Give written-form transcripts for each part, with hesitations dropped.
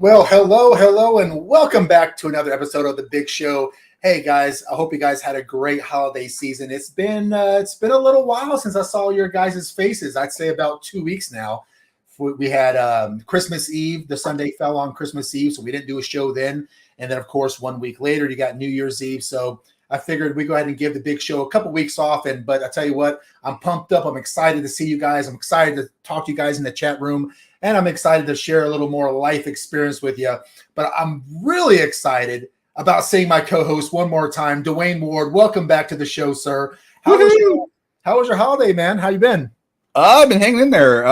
Well, hello, and welcome back to another episode of The Big Show. Hey guys, I hope you guys had a great holiday season. It's been a little while since I saw your guys' faces. I'd say about 2 weeks now. We had Christmas Eve. The Sunday fell on Christmas Eve, so we didn't do a show then. And then, of course, 1 week later, you got New Year's Eve. So I figured we go ahead and give The Big Show a couple weeks off. But I tell you what, I'm pumped up. I'm excited to see you guys. I'm excited to talk to you guys in the chat room. And I'm excited to share a little more life experience with you. But I'm really excited about seeing my co-host one more time, Dwayne Ward. Welcome back to the show, sir. How was your holiday, man? How you been? I've been hanging in there.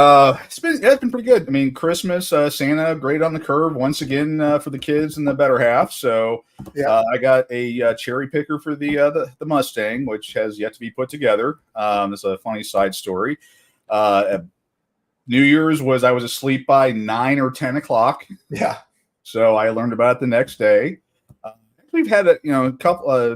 It's been pretty good. I mean, Christmas, Santa, great on the curve once again for the kids in the better half. So I got a cherry picker for the Mustang, which has yet to be put together. It's a funny side story. New Year's I was asleep by 9 or 10 o'clock. Yeah. So I learned about it the next day. We've had a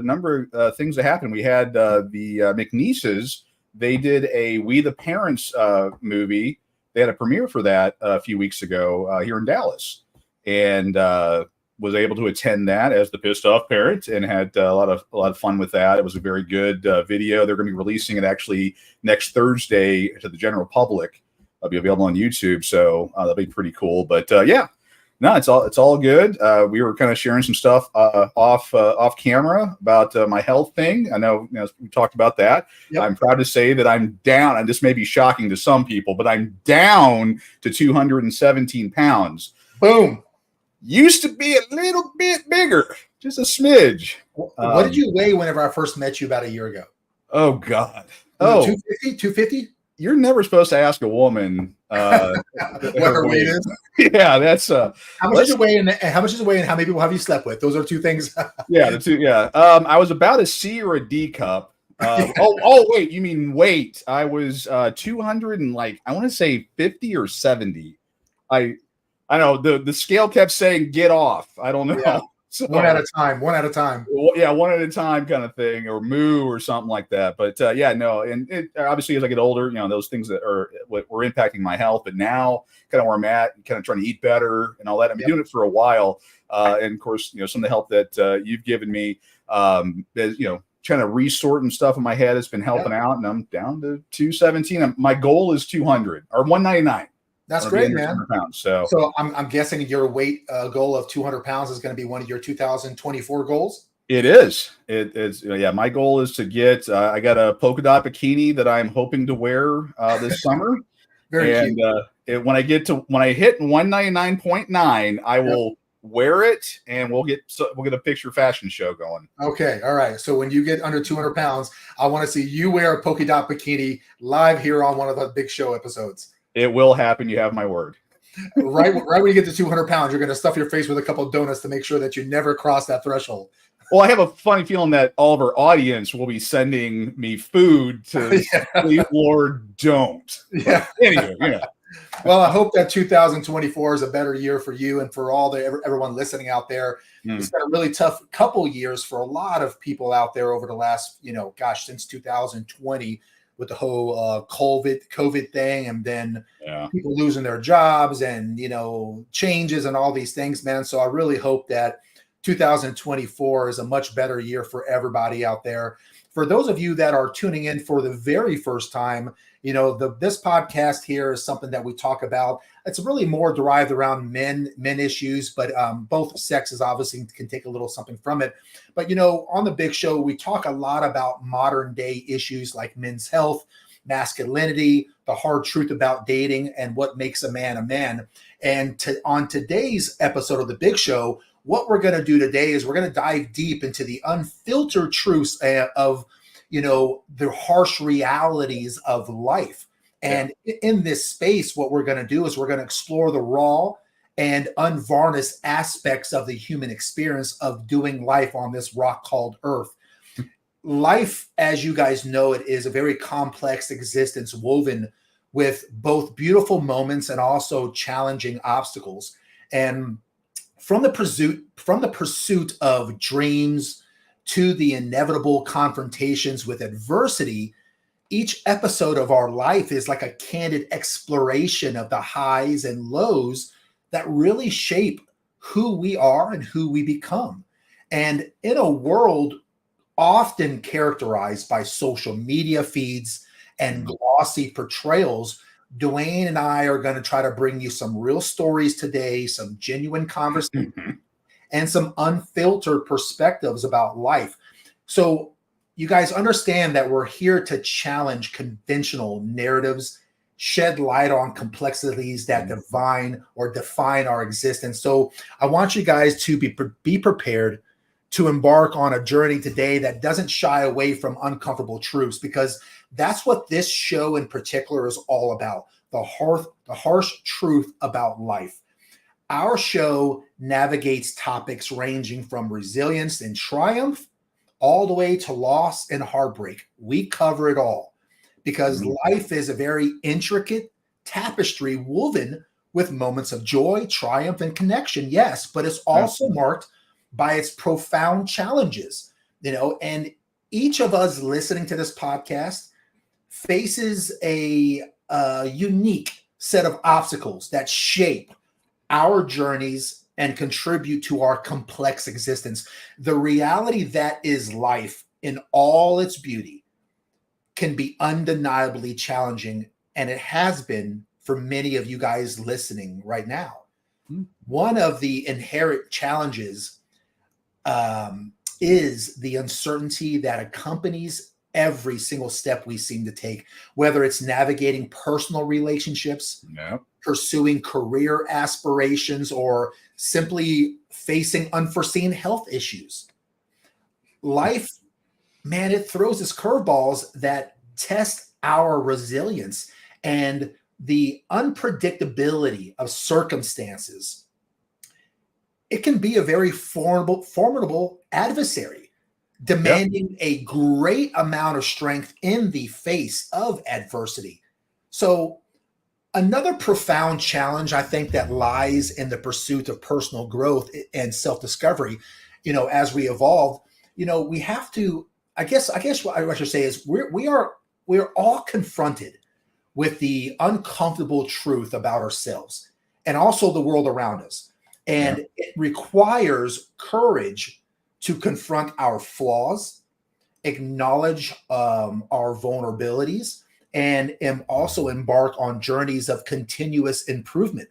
number of things that happened. We had the McNeeses. They did a We the Parents movie. They had a premiere for that a few weeks ago here in Dallas, and was able to attend that as the pissed off parent, and had a lot of fun with that. It was a very good video. They're going to be releasing it actually next Thursday to the general public. It'll be available on YouTube, so that'll be pretty cool. But no, it's all good. We were kind of sharing some stuff off camera about my health thing. I know, we talked about that. Yep. I'm proud to say that I'm down, and this may be shocking to some people, but I'm down to 217 pounds. Boom. Used to be a little bit bigger, just a smidge. What did you weigh whenever I first met you about a year ago? Oh, God. 250? You're never supposed to ask a woman what her weight is. Yeah, that's how much does it weigh, and how many people have you slept with? Those are two things. The two. Yeah. I was about a C or a D cup. Wait, you mean weight? I was 200 and I want to say 50 or 70. I know the scale kept saying get off. I don't know. Yeah. So, one at a time. Yeah, one at a time kind of thing, or moo or something like that. But and it, obviously as I get older, those things that were impacting my health. But now, kind of where I'm at, kind of trying to eat better and all that. I've been doing it for a while, and of course, some of the help that you've given me, trying to resort and stuff in my head has been helping out, and I'm down to 217. My goal is 200 or 199. That's great, man. So I'm guessing your weight goal of 200 pounds is going to be one of your 2024 goals. It is. It's my goal is to get. I got a polka dot bikini that I'm hoping to wear this summer. Very cute. When I hit 199.9, I will wear it, and we'll get a picture fashion show going. Okay, all right. So when you get under 200 pounds, I want to see you wear a polka dot bikini live here on one of the Big Show episodes. It will happen. You have my word. Right when you get to 200 pounds, you're going to stuff your face with a couple of donuts to make sure that you never cross that threshold. Well, I have a funny feeling that all of our audience will be sending me food to please, Lord, don't. Yeah. But anyway, Well, I hope that 2024 is a better year for you and for everyone listening out there. It's been a really tough couple years for a lot of people out there over the last, since 2020. With the whole COVID thing, and then people losing their jobs, and changes and all these things, man. So I really hope that 2024 is a much better year for everybody out there. For those of you that are tuning in for the very first time, this podcast here is something that we talk about. It's really more derived around men issues, but both sexes obviously can take a little something from it. But, on the Big Show, we talk a lot about modern day issues like men's health, masculinity, the hard truth about dating, and what makes a man a man. And on today's episode of the Big Show, what we're going to do today is we're going to dive deep into the unfiltered truths of the harsh realities of life. And in this space, what we're going to do is we're going to explore the raw and unvarnished aspects of the human experience of doing life on this rock called Earth. Life, as you guys know, it is a very complex existence woven with both beautiful moments and also challenging obstacles. And from the pursuit of dreams to the inevitable confrontations with adversity, each episode of our life is like a candid exploration of the highs and lows that really shape who we are and who we become. And in a world often characterized by social media feeds and glossy portrayals, Dwayne and I are going to try to bring you some real stories today, some genuine conversations, and some unfiltered perspectives about life. So you guys understand that we're here to challenge conventional narratives, shed light on complexities that define our existence. So I want you guys to be prepared to embark on a journey today that doesn't shy away from uncomfortable truths, because that's what this show in particular is all about, the harsh truth about life. Our show navigates topics ranging from resilience and triumph all the way to loss and heartbreak. We cover it all because life is a very intricate tapestry woven with moments of joy, triumph, and connection, yes, but it's also marked by its profound challenges, and each of us listening to this podcast faces a unique set of obstacles that shape our journeys and contribute to our complex existence. The reality that is life in all its beauty can be undeniably challenging, and it has been for many of you guys listening right now. One of the inherent challenges is the uncertainty that accompanies every single step we seem to take, whether it's navigating personal relationships, pursuing career aspirations, or simply facing unforeseen health issues. Life, man, it throws its curveballs that test our resilience, and the unpredictability of circumstances, it can be a very formidable adversary, demanding a great amount of strength in the face of adversity. So another profound challenge, I think, that lies in the pursuit of personal growth and self-discovery, as we evolve, we have to, I guess what I should say is we're all confronted with the uncomfortable truth about ourselves and also the world around us. And it requires courage to confront our flaws, acknowledge our vulnerabilities, and also embark on journeys of continuous improvement.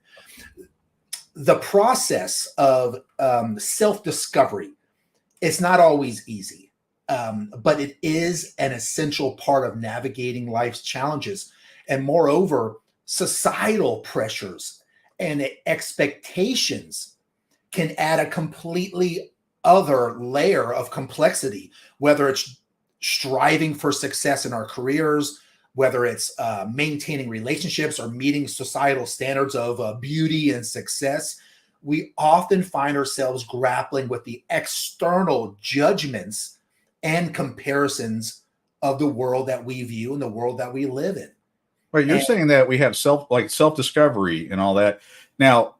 The process of self-discovery is not always easy, but it is an essential part of navigating life's challenges. And moreover, societal pressures and expectations can add a completely other layer of complexity, whether it's striving for success in our careers, whether it's maintaining relationships or meeting societal standards of beauty and success. We often find ourselves grappling with the external judgments and comparisons of the world that we view and the world that we live in. Right, you're saying that we have self-discovery and all that. Now,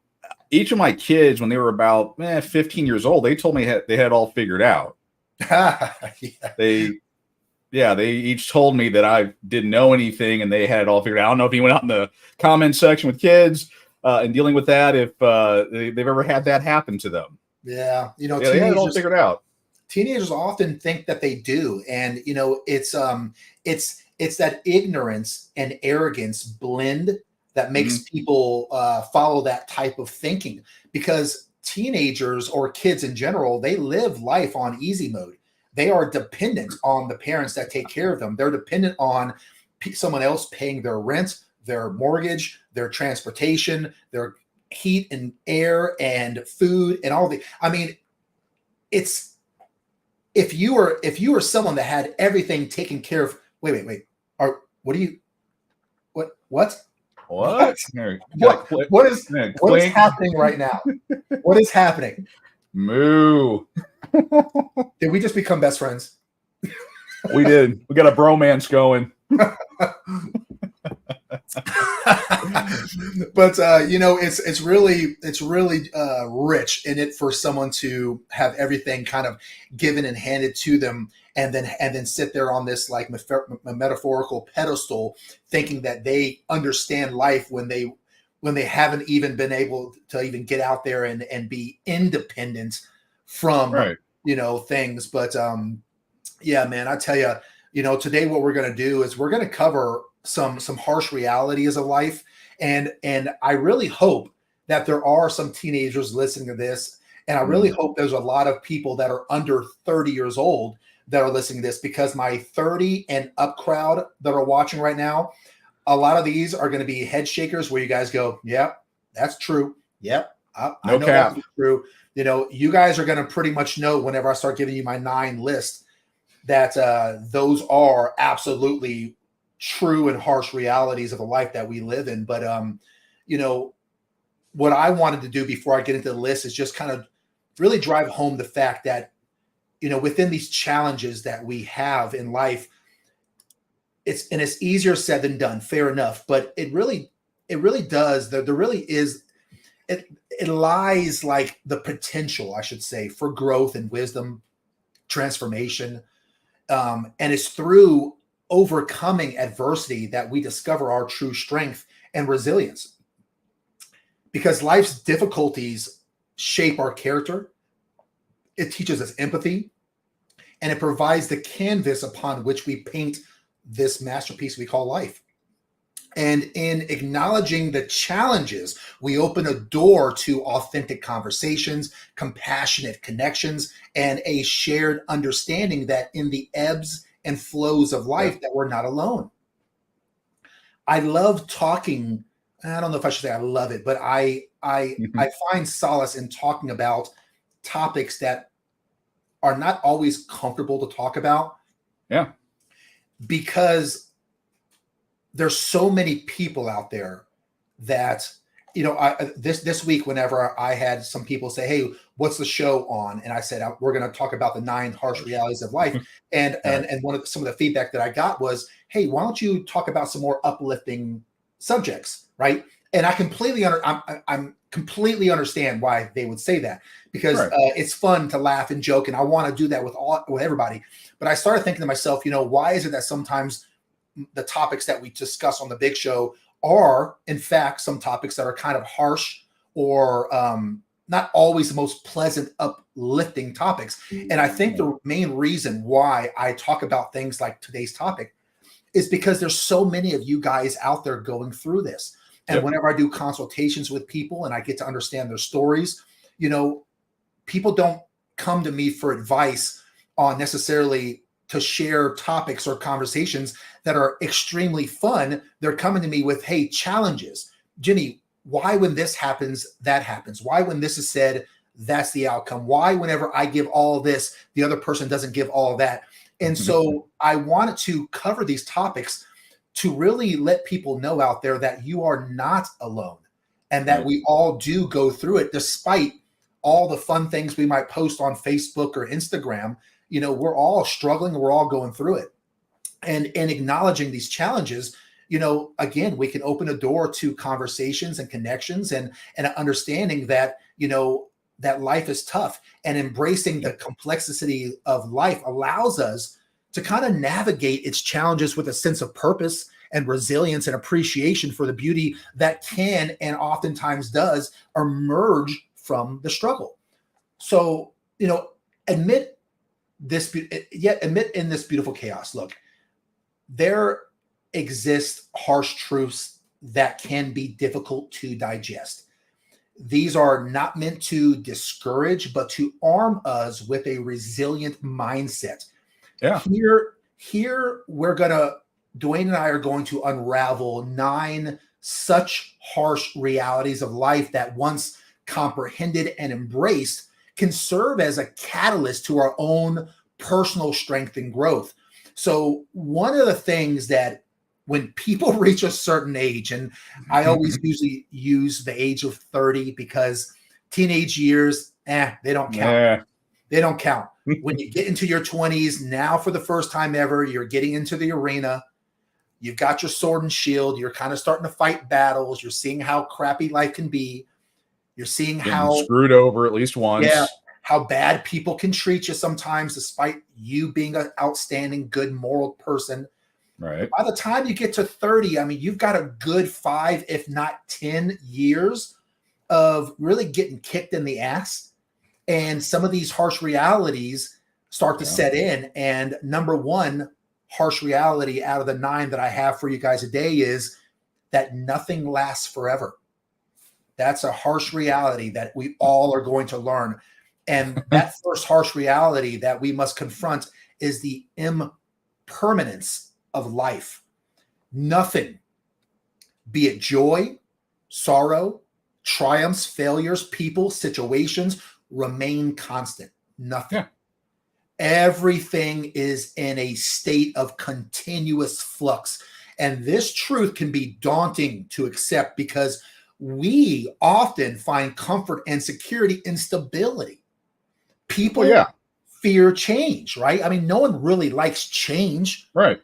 each of my kids, when they were about 15 years old, they told me they had all figured out. They each told me that I didn't know anything and they had it all figured out. I don't know if you went out in the comment section with kids and dealing with that, if they've ever had that happen to them. Yeah, they had it all figured out. Teenagers often think that they do, and it's that ignorance and arrogance blend that makes people follow that type of thinking, because teenagers or kids in general, they live life on easy mode. They are dependent on the parents that take care of them. They're dependent on someone else paying their rent, their mortgage, their transportation, their heat and air and food and all the. I mean, it's if you were someone that had everything taken care of. Wait. What do you? What? What is happening right now? What is happening? Moo. Did we just become best friends? We did. We got a bromance going. But it's really rich in it for someone to have everything kind of given and handed to them, and then sit there on this like metaphorical pedestal, thinking that they understand life when they when they haven't even been able to even get out there and be independent from, Right. things. But yeah, man, I tell you, today what we're going to do is we're going to cover some harsh realities of life. And I really hope that there are some teenagers listening to this. And I really hope there's a lot of people that are under 30 years old that are listening to this, because my 30 and up crowd that are watching right now, a lot of these are going to be head shakers where you guys go, yep, that's true. Yep. I know cap. that's true. You guys are going to pretty much know whenever I start giving you my 9 list that those are absolutely true and harsh realities of the life that we live in. But, what I wanted to do before I get into the list is just kind of really drive home the fact that, within these challenges that we have in life, it's easier said than done, fair enough. But it really does. There really is, it lies like the potential, I should say, for growth and wisdom, transformation. And it's through overcoming adversity that we discover our true strength and resilience. Because life's difficulties shape our character, it teaches us empathy, and it provides the canvas upon which we paint this masterpiece we call life. And in acknowledging the challenges, we open a door to authentic conversations, compassionate connections, and a shared understanding that in the ebbs and flows of life that we're not alone. I love talking. I don't know if I should say I love it, but I find solace in talking about topics that are not always comfortable to talk about. Yeah. Because there's so many people out there that, this week, whenever I had some people say, hey, what's the show on? And I said, we're going to talk about the 9 harsh realities of life. And some of the feedback that I got was, hey, why don't you talk about some more uplifting subjects? Right. And I completely I'm completely understand why they would say that, because it's fun to laugh and joke. And I want to do that with everybody. But I started thinking to myself, why is it that sometimes the topics that we discuss on the Big Show are, in fact, some topics that are kind of harsh or not always the most pleasant, uplifting topics. And I think the main reason why I talk about things like today's topic is because there's so many of you guys out there going through this. And whenever I do consultations with people and I get to understand their stories, people don't come to me for advice on necessarily to share topics or conversations that are extremely fun. They're coming to me with, hey, challenges. Jimmy, why when this happens, that happens? Why when this is said, that's the outcome? Why whenever I give all this, the other person doesn't give all that? And so I wanted to cover these topics to really let people know out there that you are not alone and that we all do go through it, despite all the fun things we might post on Facebook or Instagram. We're all struggling. We're all going through it. And in acknowledging these challenges, again, we can open a door to conversations and connections and an understanding that, that life is tough, and embracing the complexity of life allows us to kind of navigate its challenges with a sense of purpose and resilience and appreciation for the beauty that can and oftentimes does emerge from the struggle. So, admit in this beautiful chaos. Look, there exist harsh truths that can be difficult to digest. These are not meant to discourage, but to arm us with a resilient mindset. Yeah. Here Dwayne and I are going to unravel 9 such harsh realities of life that, once comprehended and embraced, can serve as a catalyst to our own personal strength and growth. So one of the things that, when people reach a certain age, and I always usually use the age of 30 because teenage years, they don't count. Yeah. They don't count. When you get into your 20s, now for the first time ever, you're getting into the arena. You've got your sword and shield. You're kind of starting to fight battles. You're seeing how crappy life can be. You're seeing how screwed over at least once. Yeah, how bad people can treat you sometimes, despite you being an outstanding, good, moral person. Right. By the time you get to 30, I mean, you've got a good 5, if not 10 years of really getting kicked in the ass. And some of these harsh realities start to set in. And number one harsh reality out of the 9 that I have for you guys today is that nothing lasts forever. That's a harsh reality that we all are going to learn. And that first harsh reality that we must confront is the impermanence of life. Nothing, be it joy, sorrow, triumphs, failures, people, situations, remain constant. Nothing. Yeah. Everything is in a state of continuous flux. And this truth can be daunting to accept because we often find comfort and security in stability. People fear change, right? I mean, no one really likes change. Right.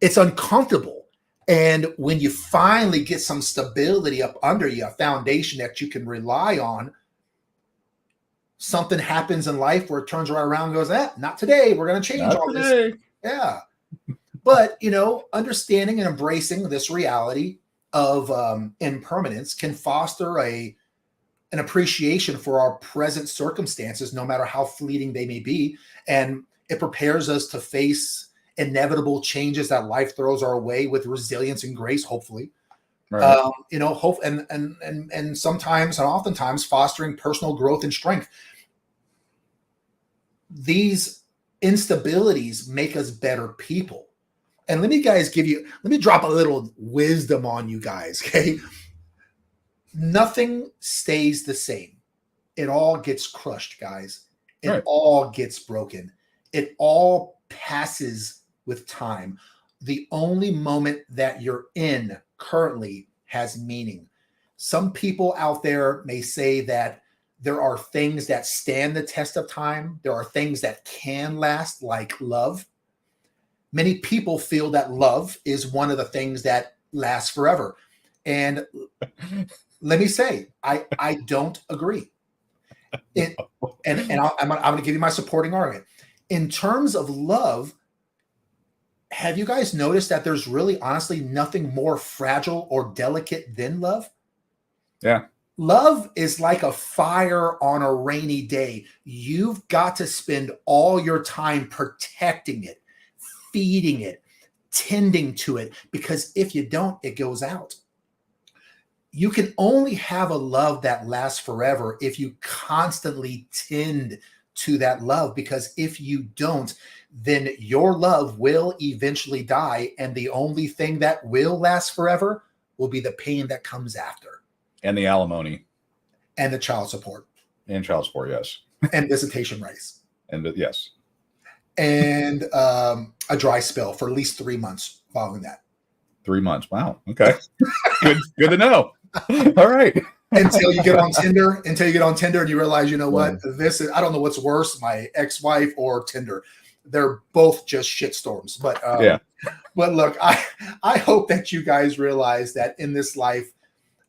It's uncomfortable. And when you finally get some stability up under you, a foundation that you can rely on, something happens in life where it turns right around and goes, not today. We're going to change all this. Yeah. But, understanding and embracing this reality of impermanence can foster an appreciation for our present circumstances, no matter how fleeting they may be. And it prepares us to face inevitable changes that life throws our way with resilience and grace, hopefully. Right. Hope and sometimes and oftentimes fostering personal growth and strength. These instabilities make us better people. And let me drop a little wisdom on you guys, okay? Nothing stays the same. It all gets crushed, guys. It all gets broken. It all passes with time. The only moment that you're in currently has meaning. Some people out there may say that there are things that stand the test of time. There are things that can last, like love. Many people feel that love is one of the things that lasts forever. And let me say, I don't agree. I'm going to give you my supporting argument. In terms of love, have you guys noticed that there's really honestly nothing more fragile or delicate than love? Yeah. Love is like a fire on a rainy day. You've got to spend all your time protecting it, feeding it, tending to it, because if you don't, it goes out. You can only have a love that lasts forever if you constantly tend to that love, because if you don't, then your love will eventually die. And the only thing that will last forever will be the pain that comes after. And the alimony. And the child support. And child support, yes. And visitation rights. And yes. And a dry spell for at least 3 months following that. 3 months. Wow. Okay. Good to know. All right. Until you get on Tinder and you realize, you know what, I don't know what's worse, my ex-wife or Tinder. They're both just shitstorms. But But look, I hope that you guys realize that in this life,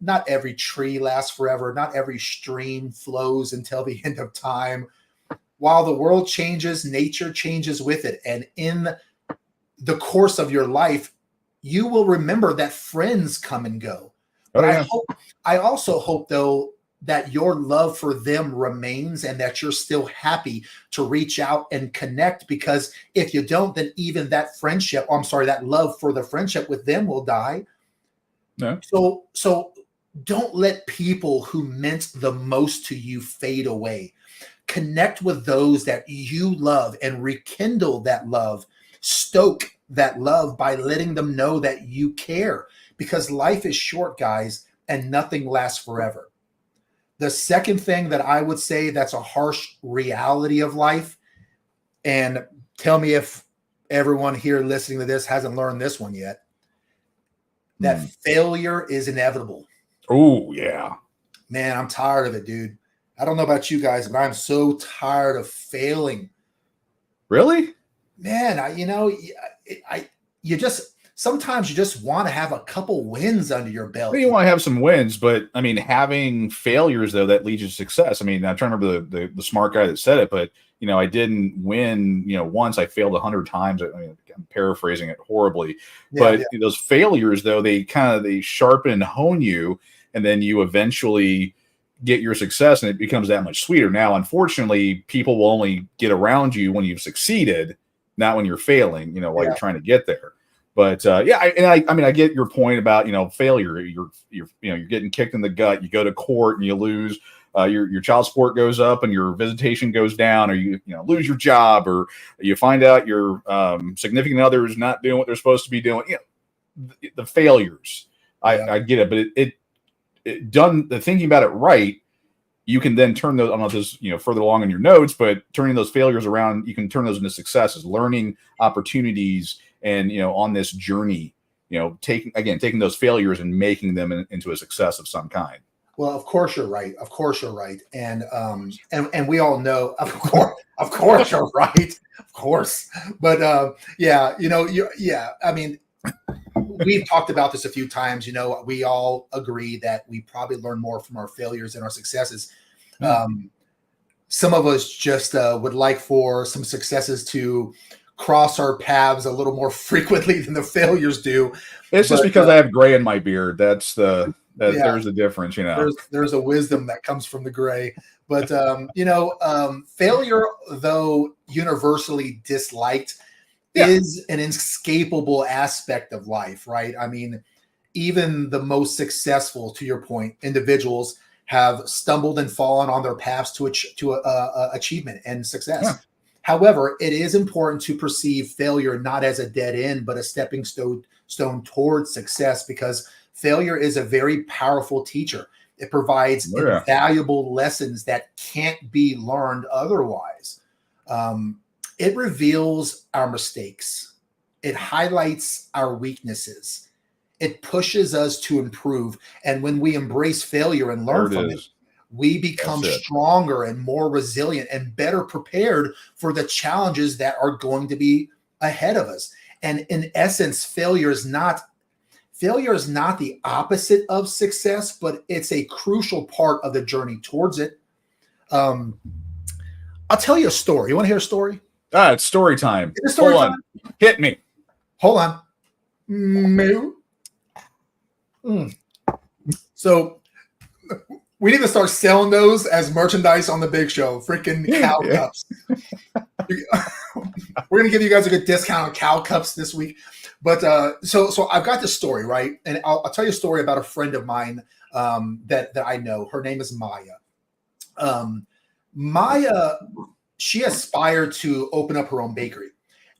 not every tree lasts forever. Not every stream flows until the end of time. While the world changes, nature changes with it. And in the course of your life, you will remember that friends come and go. But I also hope, though, that your love for them remains and that you're still happy to reach out and connect, because if you don't, then even that that love for the friendship with them will die. No. So don't let people who meant the most to you fade away. Connect with those that you love and rekindle that love. Stoke that love by letting them know that you care, because life is short, guys, and nothing lasts forever. The second thing that I would say that's a harsh reality of life, and tell me if everyone here listening to this hasn't learned this one yet, that failure is inevitable. Oh, yeah. Man, I'm tired of it, dude. I don't know about you guys, but I'm so tired of failing. Really? Man, sometimes you just want to have a couple wins under your belt. You want to have some wins, but I mean, having failures though that leads you to success. I mean, I'm trying to remember the smart guy that said it, but I didn't win, once. I failed 100 times. I mean, I'm paraphrasing it horribly, but those failures though, they sharpen and hone you, and then you eventually get your success, and it becomes that much sweeter. Now, unfortunately, people will only get around you when you've succeeded, not when you're failing, while you're trying to get there. But I mean, I get your point about failure. You're getting kicked in the gut. You go to court and you lose. Your child support goes up and your visitation goes down, or you lose your job, or you find out your significant other is not doing what they're supposed to be doing. The failures. I get it, but it done the thinking about it right. You can then turn those. I don't know if this further along in your notes, but turning those failures around, you can turn those into successes, learning opportunities. And, on this journey, taking those failures and making them into a success of some kind. Well, of course you're right. Of course you're right. And we all know, of course you're right. Of course. But I mean, we've talked about this a few times. We all agree that we probably learn more from our failures than our successes. Some of us just would like for some successes to cross our paths a little more frequently than the failures do. It's just because I have gray in my beard. There's the difference, There's a wisdom that comes from the gray. But failure, though universally disliked, is an inescapable aspect of life, right? I mean, even the most successful, to your point, individuals have stumbled and fallen on their paths to achievement and success. Yeah. However, it is important to perceive failure not as a dead end, but a stepping stone towards success, because failure is a very powerful teacher. It provides valuable lessons that can't be learned otherwise. It reveals our mistakes. It highlights our weaknesses. It pushes us to improve. And when we embrace failure and learn from it, we become stronger and more resilient and better prepared for the challenges that are going to be ahead of us. And in essence, failure is not the opposite of success, but it's a crucial part of the journey towards it. I'll tell you a story. You want to hear a story? It's story time. It's story time. Hit me. Hold on. So we need to start selling those as merchandise on the Big Show. Freaking cow cups. We're going to give you guys a good discount on cow cups this week. But so I've got this story, right? And I'll tell you a story about a friend of mine that I know. Her name is Maya. Maya, she aspired to open up her own bakery.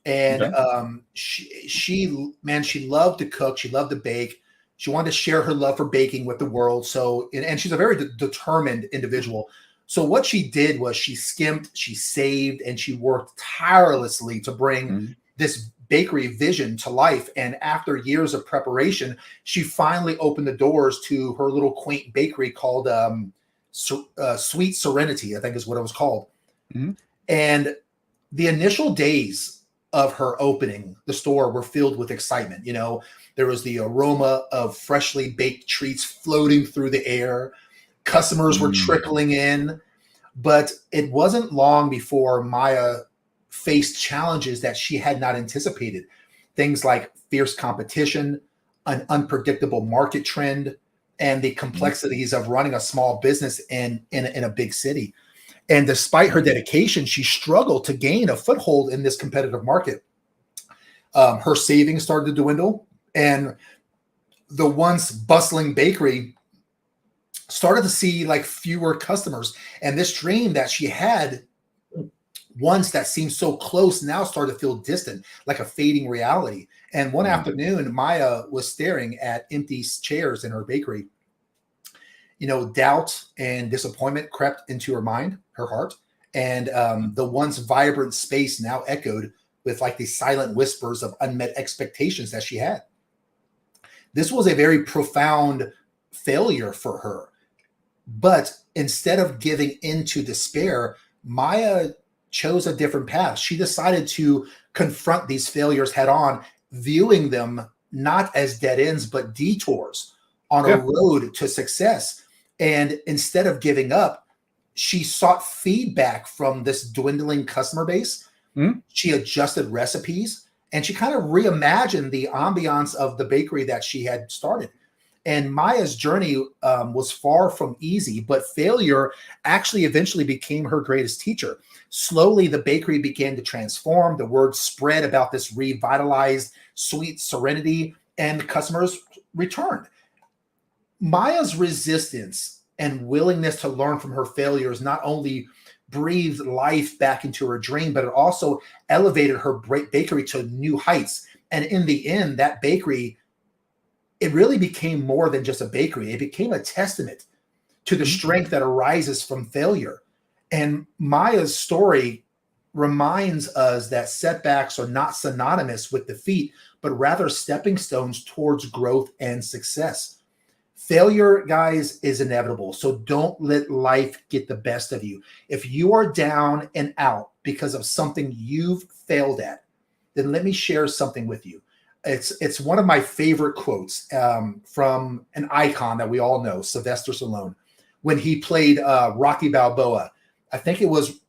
And she loved to cook. She loved to bake. She wanted to share her love for baking with the world. So, and she's a very determined individual. So what she did was she skimped, she saved, and she worked tirelessly to bring this bakery vision to life. And after years of preparation, she finally opened the doors to her little quaint bakery called Sweet Serenity, I think is what it was called. And the initial days of her opening the store were filled with excitement. There was the aroma of freshly baked treats floating through the air. Customers were trickling in, but it wasn't long before Maya faced challenges that she had not anticipated. Things like fierce competition, an unpredictable market trend, and the complexities of running a small business in a big city. And despite her dedication, she struggled to gain a foothold in this competitive market. Her savings started to dwindle, and the once bustling bakery started to see like fewer customers. And this dream that she had once that seemed so close now started to feel distant, like a fading reality. And one afternoon, Maya was staring at empty chairs in her bakery. Doubt and disappointment crept into her mind, her heart, and the once vibrant space now echoed with like the silent whispers of unmet expectations that she had. This was a very profound failure for her. But instead of giving into despair, Maya chose a different path. She decided to confront these failures head on, viewing them not as dead ends, but detours on a road to success. And instead of giving up, she sought feedback from this dwindling customer base. She adjusted recipes and she kind of reimagined the ambiance of the bakery that she had started. And Maya's journey was far from easy, but failure actually eventually became her greatest teacher. Slowly, the bakery began to transform. The word spread about this revitalized, sweet serenity, and customers returned. Maya's resistance and willingness to learn from her failures not only breathed life back into her dream, but it also elevated her bakery to new heights. And in the end, that bakery, it really became more than just a bakery. It became a testament to the strength that arises from failure. And Maya's story reminds us that setbacks are not synonymous with defeat, but rather stepping stones towards growth and success. Failure, guys, is inevitable. So don't let life get the best of you. If you are down and out because of something you've failed at, then let me share something with you. It's one of my favorite quotes from an icon that we all know, Sylvester Stallone, when he played Rocky Balboa. I think it was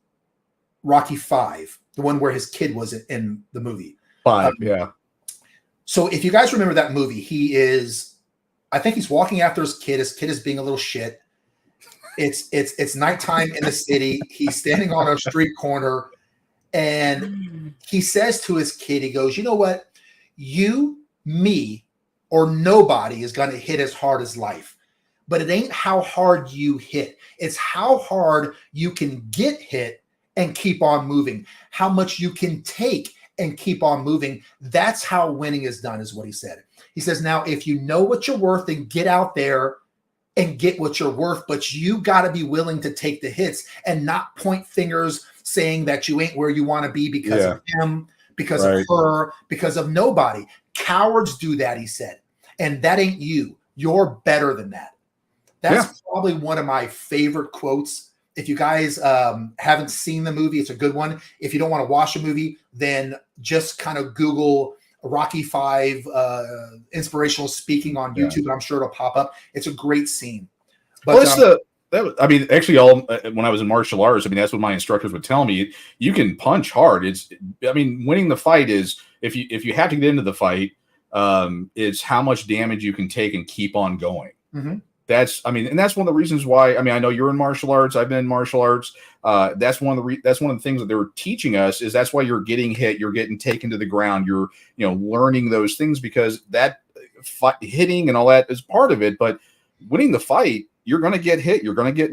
Rocky V, the one where his kid was in the movie. Yeah. So if you guys remember that movie, I think he's walking after his kid. His kid is being a little shit. It's nighttime in the city. He's standing on a street corner, and he says to his kid, he goes, "You know what? You, me, or nobody is going to hit as hard as life. But it ain't how hard you hit. It's how hard you can get hit and keep on moving. How much you can take and keep on moving. That's how winning is done," is what he said. He says, now, if you know what you're worth, then get out there and get what you're worth. But you got to be willing to take the hits and not point fingers saying that you ain't where you want to be because of him, because of her, because of nobody. Cowards do that, he said. And that ain't you. You're better than that. That's probably one of my favorite quotes. If you guys haven't seen the movie, it's a good one. If you don't want to watch a movie, then just kind of Google Rocky V inspirational speaking on YouTube. I'm sure it'll pop up. It's a great scene. But actually, when I was in martial arts, that's what my instructors would tell me. You can punch hard. Winning the fight is if you have to get into the fight, it's how much damage you can take and keep on going. Mm-hmm. That's one of the reasons why. I know you're in martial arts. I've been in martial arts. That's one of the things that they were teaching us. Is that's why you're getting hit, you're getting taken to the ground, you're learning those things, because that hitting and all that is part of it. But winning the fight, you're going to get hit, you're going to get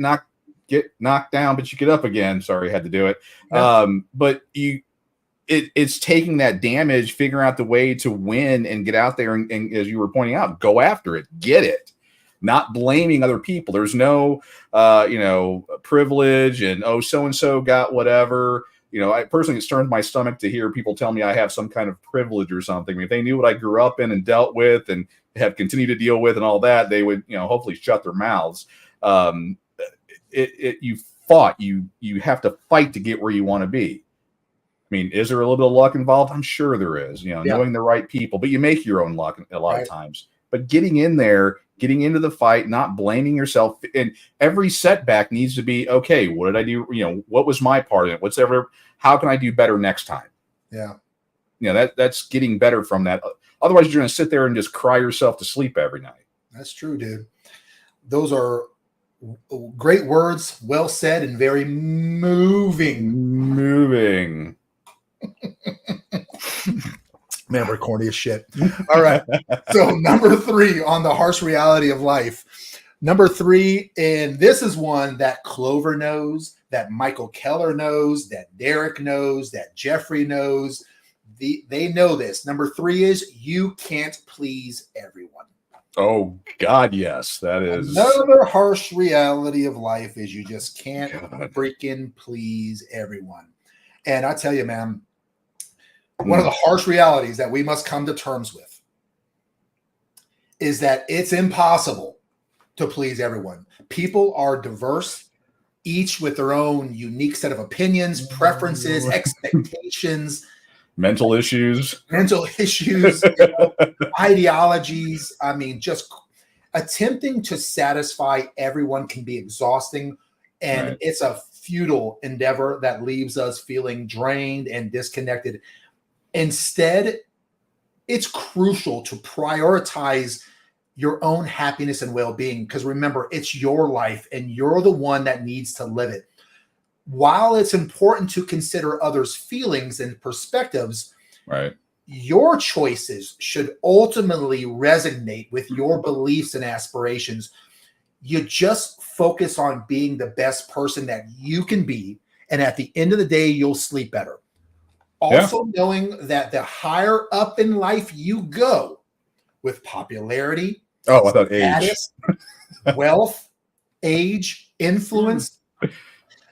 knocked down, but you get up again. Sorry, I had to do it. Yeah. But it's taking that damage, figuring out the way to win and get out there and as you were pointing out, go after it, get it. Not blaming other people. There's no, privilege and, so-and-so got whatever. I personally, it turns my stomach to hear people tell me I have some kind of privilege or something. If they knew what I grew up in and dealt with and have continued to deal with and all that, they would, hopefully shut their mouths. You fought. You have to fight to get where you want to be. Is there a little bit of luck involved? I'm sure there is, knowing the right people, but you make your own luck a lot of times. But getting in there, getting into the fight, not blaming yourself, and every setback needs to be, okay, what did I do? What was my part in it? How can I do better next time? Yeah. That's getting better from that. Otherwise, you're going to sit there and just cry yourself to sleep every night. That's true, dude. Those are great words, well said, and very moving. Man, we're corny as shit. All right. So number 3 on the harsh reality of life. Number 3, and this is one that Clover knows, that Michael Keller knows, that Derek knows, that Jeffrey knows. They know this. Number 3 is you can't please everyone. Oh, God, yes. That is. Another harsh reality of life is you just can't freaking please everyone. And I tell you, man, one of the harsh realities that we must come to terms with is that it's impossible to please everyone. People are diverse, each with their own unique set of opinions, preferences, expectations, mental issues. You know? ideologies. I mean, just attempting to satisfy everyone can be exhausting, and Right. it's a futile endeavor that leaves us feeling drained and disconnected. Instead, it's crucial to prioritize your own happiness and well-being, because remember, it's your life and you're the one that needs to live it. While it's important to consider others' feelings and perspectives, Right. your choices should ultimately resonate with your beliefs and aspirations. You just focus on being the best person that you can be, and at the end of the day, you'll sleep better. Also, knowing that the higher up in life you go with popularity, Oh, I thought age. status, wealth, age, influence,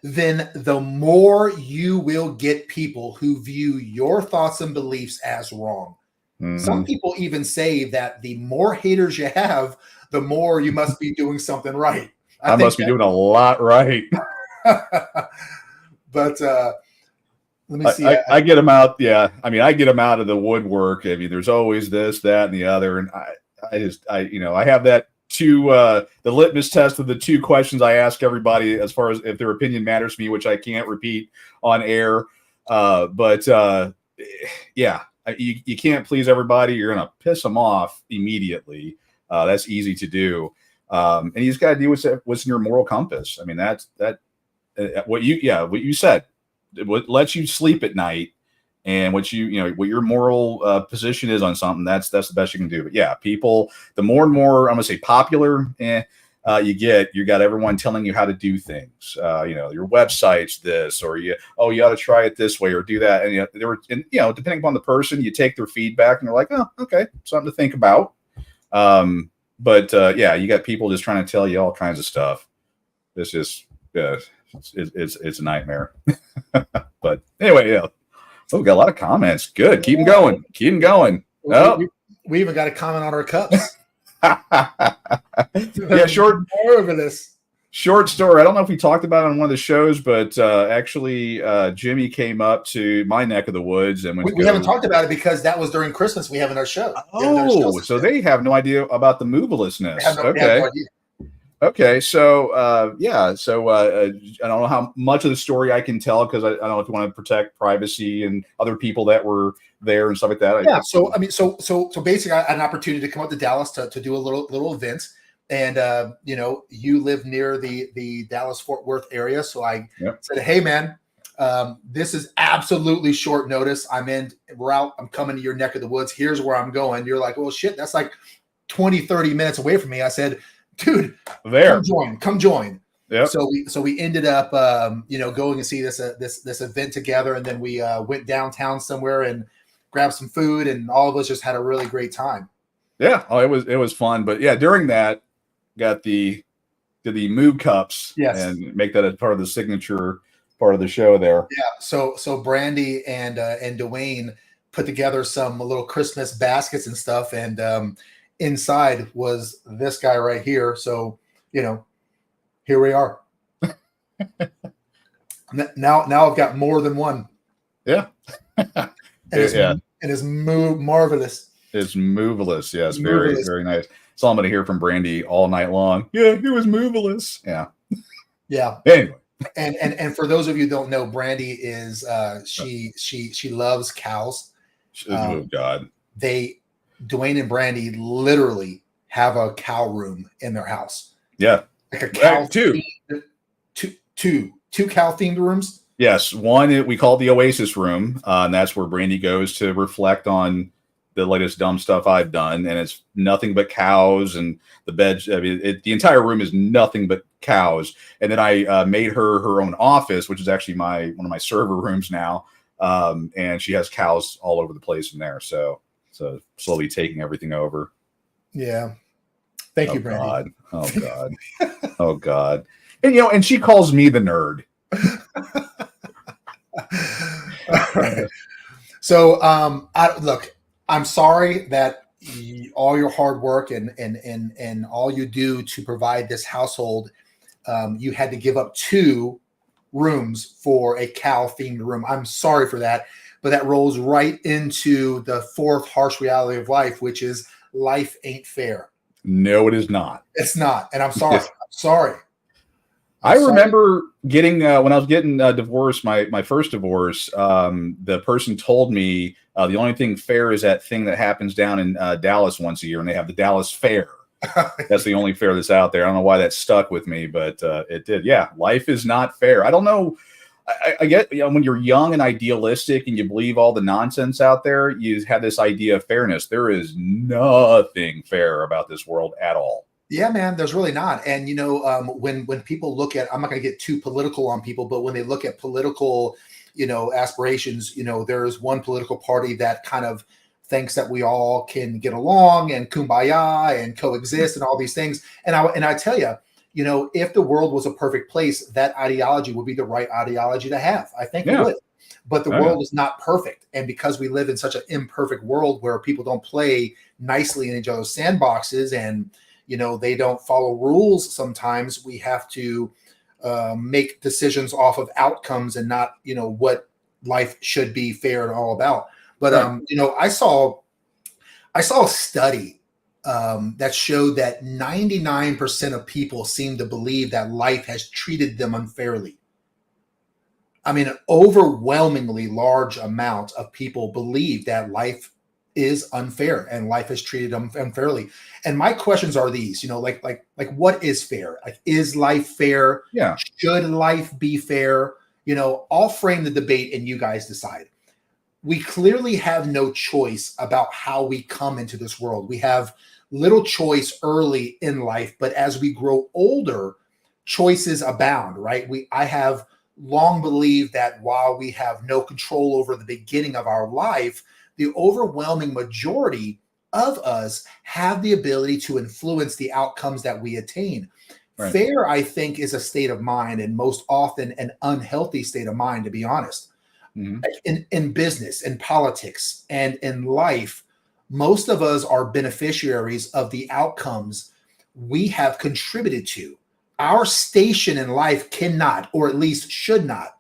then the more you will get people who view your thoughts and beliefs as wrong. Some people even say that the more haters you have, the more you must be doing something right. I must be doing a lot right. But let me see. I get them out. Yeah. I mean, I get them out of the woodwork. I mean, there's always this, that, and the other. And I have that the litmus test of the 2 questions I ask everybody as far as if their opinion matters to me, which I can't repeat on air. Yeah, you can't please everybody. You're going to piss them off immediately. That's easy to do. And you just got to do what's in your moral compass. I mean, what you said, what lets you sleep at night, and what your moral position is on something. That's the best you can do. But yeah, people, the more and more I'm gonna say popular you got everyone telling you how to do things. Your website's this, or you ought to try it this way or do that. And depending upon the person, you take their feedback and they're like, oh, okay, something to think about. You got people just trying to tell you all kinds of stuff. It's just it's a nightmare. But anyway, yeah. Oh, we got a lot of comments. Good. Keep them going. Keep them going. We even got a comment on our cups. Yeah, more over this. Short story. I don't know if we talked about it on one of the shows, but actually, Jimmy came up to my neck of the woods, and we haven't talked about it because that was during Christmas. We have in our show. So they have no idea about the movelessness. They have no idea. Okay, so I don't know how much of the story I can tell, because I don't know if you want to protect privacy and other people that were there and stuff like that. Yeah. So I mean, so basically, I had an opportunity to come up to Dallas to do a little event, and you live near the Dallas Fort Worth area, so I said, hey man, this is absolutely short notice. I'm coming to your neck of the woods. Here's where I'm going. You're like, well, shit, that's like 20-30 minutes away from me. I said, dude, come join. Yep. So we ended up going to see this event together, and then we went downtown somewhere and grabbed some food, and all of us just had a really great time. Yeah, it was fun. But yeah, during that, did the move cups, and make that a part of the signature part of the show there. Yeah. So Brandy and Dwayne put together some little Christmas baskets and stuff, and inside was this guy right here. So, here we are. now I've got more than one. Yeah. And it's marvelous. It's moveless. Yes. Very, very nice. So I'm going to hear from Brandy all night long. Yeah, it was moveless. Yeah. Yeah. Anyway. And for those of you who don't know, Brandy is she loves cows. Oh God. Dwayne and Brandy literally have a cow room in their house. Yeah. Like a cow two cow themed rooms. Yes. One, we call it the Oasis room. And that's where Brandy goes to reflect on the latest dumb stuff I've done. And it's nothing but cows, and the bed. I mean, the entire room is nothing but cows. And then I made her own office, which is actually one of my server rooms now. And she has cows all over the place in there. So slowly taking everything over. Yeah. Thank you, Brandy. God. Oh God. Oh God. And and she calls me the nerd. All right. So look, I'm sorry that all your hard work and all you do to provide this household, you had to give up 2 rooms for a cow themed room. I'm sorry for that. but that rolls right into the fourth harsh reality of life, which is life ain't fair. No, it is not. It's not. And I'm sorry. I'm sorry. I remember getting when I was getting divorced, my first divorce. The person told me the only thing fair is that thing that happens down in Dallas once a year, and they have the Dallas Fair. That's the only fair that's out there. I don't know why that stuck with me, but it did. Yeah, life is not fair. I don't know. I get, when you're young and idealistic and you believe all the nonsense out there, you have this idea of fairness. There is nothing fair about this world at all. Yeah, man, there's really not. And, when people look at, I'm not going to get too political on people, but when they look at political, aspirations, there's one political party that kind of thinks that we all can get along and kumbaya and coexist and all these things. And I tell you, if the world was a perfect place, that ideology would be the right ideology to have. I think it would. But the world is not perfect. And because we live in such an imperfect world where people don't play nicely in each other's sandboxes and, they don't follow rules, sometimes we have to make decisions off of outcomes and not, what life should be fair and all about. But, I saw a study that showed that 99% of people seem to believe that life has treated them unfairly. I mean, an overwhelmingly large amount of people believe that life is unfair and life has treated them unfairly. And my questions are these, like what is fair? Like, is life fair? Yeah. Should life be fair? I'll frame the debate and you guys decide. We clearly have no choice about how we come into this world. We have little choice early in life, but as we grow older, choices abound, right? I have long believed that while we have no control over the beginning of our life, the overwhelming majority of us have the ability to influence the outcomes that we attain. Right. Fair, I think, is a state of mind, and most often an unhealthy state of mind, to be honest. Mm-hmm. In business, in politics, and in life, most of us are beneficiaries of the outcomes we have contributed to. Our station in life cannot, or at least should not,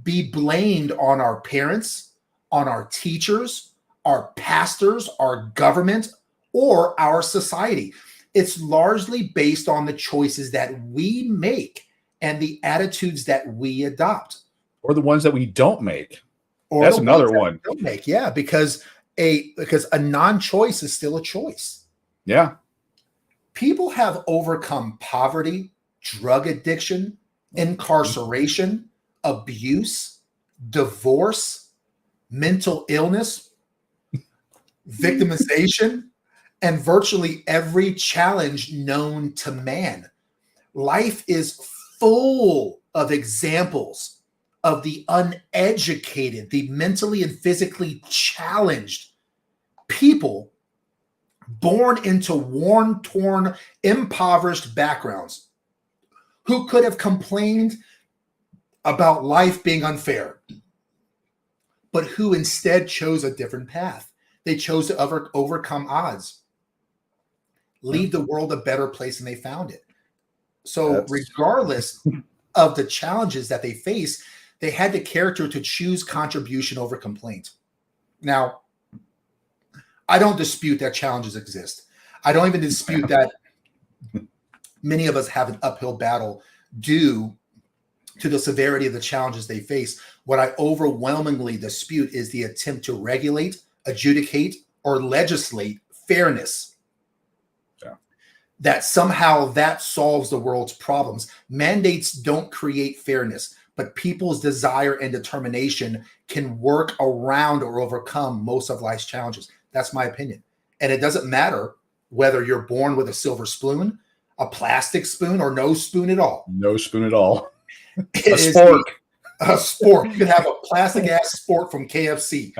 be blamed on our parents, on our teachers, our pastors, our government, or our society. It's largely based on the choices that we make and the attitudes that we adopt. Or the ones that we don't make. Or that's another one. Don't make, yeah, because a non-choice is still a choice. Yeah. People have overcome poverty, drug addiction, incarceration, abuse, divorce, mental illness, victimization, and virtually every challenge known to man. Life is full of examples of the uneducated, the mentally and physically challenged people born into worn, torn, impoverished backgrounds who could have complained about life being unfair, but who instead chose a different path. They chose to overcome odds, leave the world a better place than they found it. So regardless of the challenges that they face, they had the character to choose contribution over complaint. Now, I don't dispute that challenges exist. I don't even dispute that many of us have an uphill battle due to the severity of the challenges they face. What I overwhelmingly dispute is the attempt to regulate, adjudicate, or legislate fairness. Yeah. That somehow that solves the world's problems. Mandates don't create fairness, but people's desire and determination can work around or overcome most of life's challenges. That's my opinion. And it doesn't matter whether you're born with a silver spoon, a plastic spoon, or no spoon at all. No spoon at all. A spork. A spork. You can have a plastic ass spork from KFC.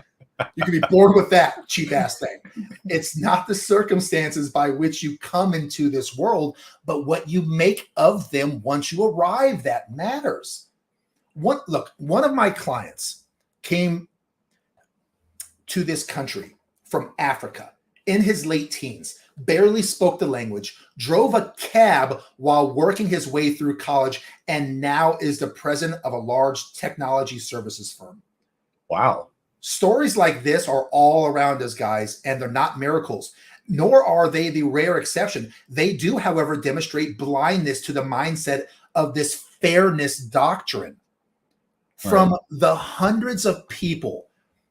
You can be born with that cheap ass thing. It's not the circumstances by which you come into this world, but what you make of them once you arrive that matters. One of my clients came to this country from Africa in his late teens, barely spoke the language, drove a cab while working his way through college, and now is the president of a large technology services firm. Wow. Stories like this are all around us, guys, and they're not miracles, nor are they the rare exception. They do, however, demonstrate blindness to the mindset of this fairness doctrine. From the hundreds of people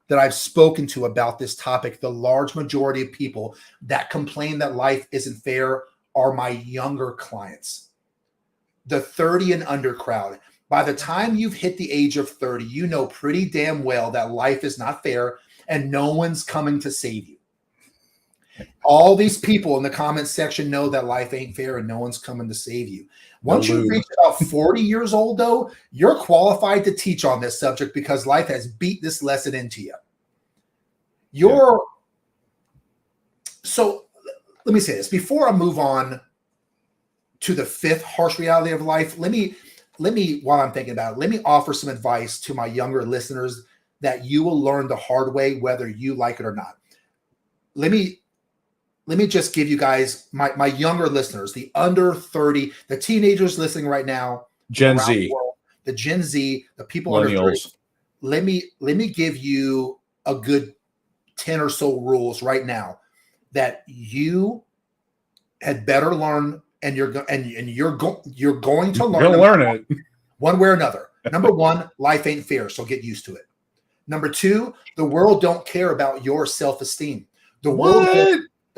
that I've spoken to about this topic, the large majority of people that complain that life isn't fair are my younger clients, the 30 and under crowd. By the time you've hit the age of 30, you know pretty damn well that life is not fair and no one's coming to save you. All these people in the comments section know that life ain't fair and no one's coming to save you. Once you reach about 40 years old, though, you're qualified to teach on this subject because life has beat this lesson into you. So let me say this before I move on to the fifth harsh reality of life. Let me, while I'm thinking about it, let me offer some advice to my younger listeners that you will learn the hard way, whether you like it or not. Let me just give you guys, my younger listeners, the under 30, the teenagers listening right now, Gen Z, the Gen Z, the people under 30. Let me give you a good 10 or so rules right now that you had better learn, and you're going to learn it one way or another. Number one, life ain't fair, so get used to it. Number two, the world don't care about your self-esteem. The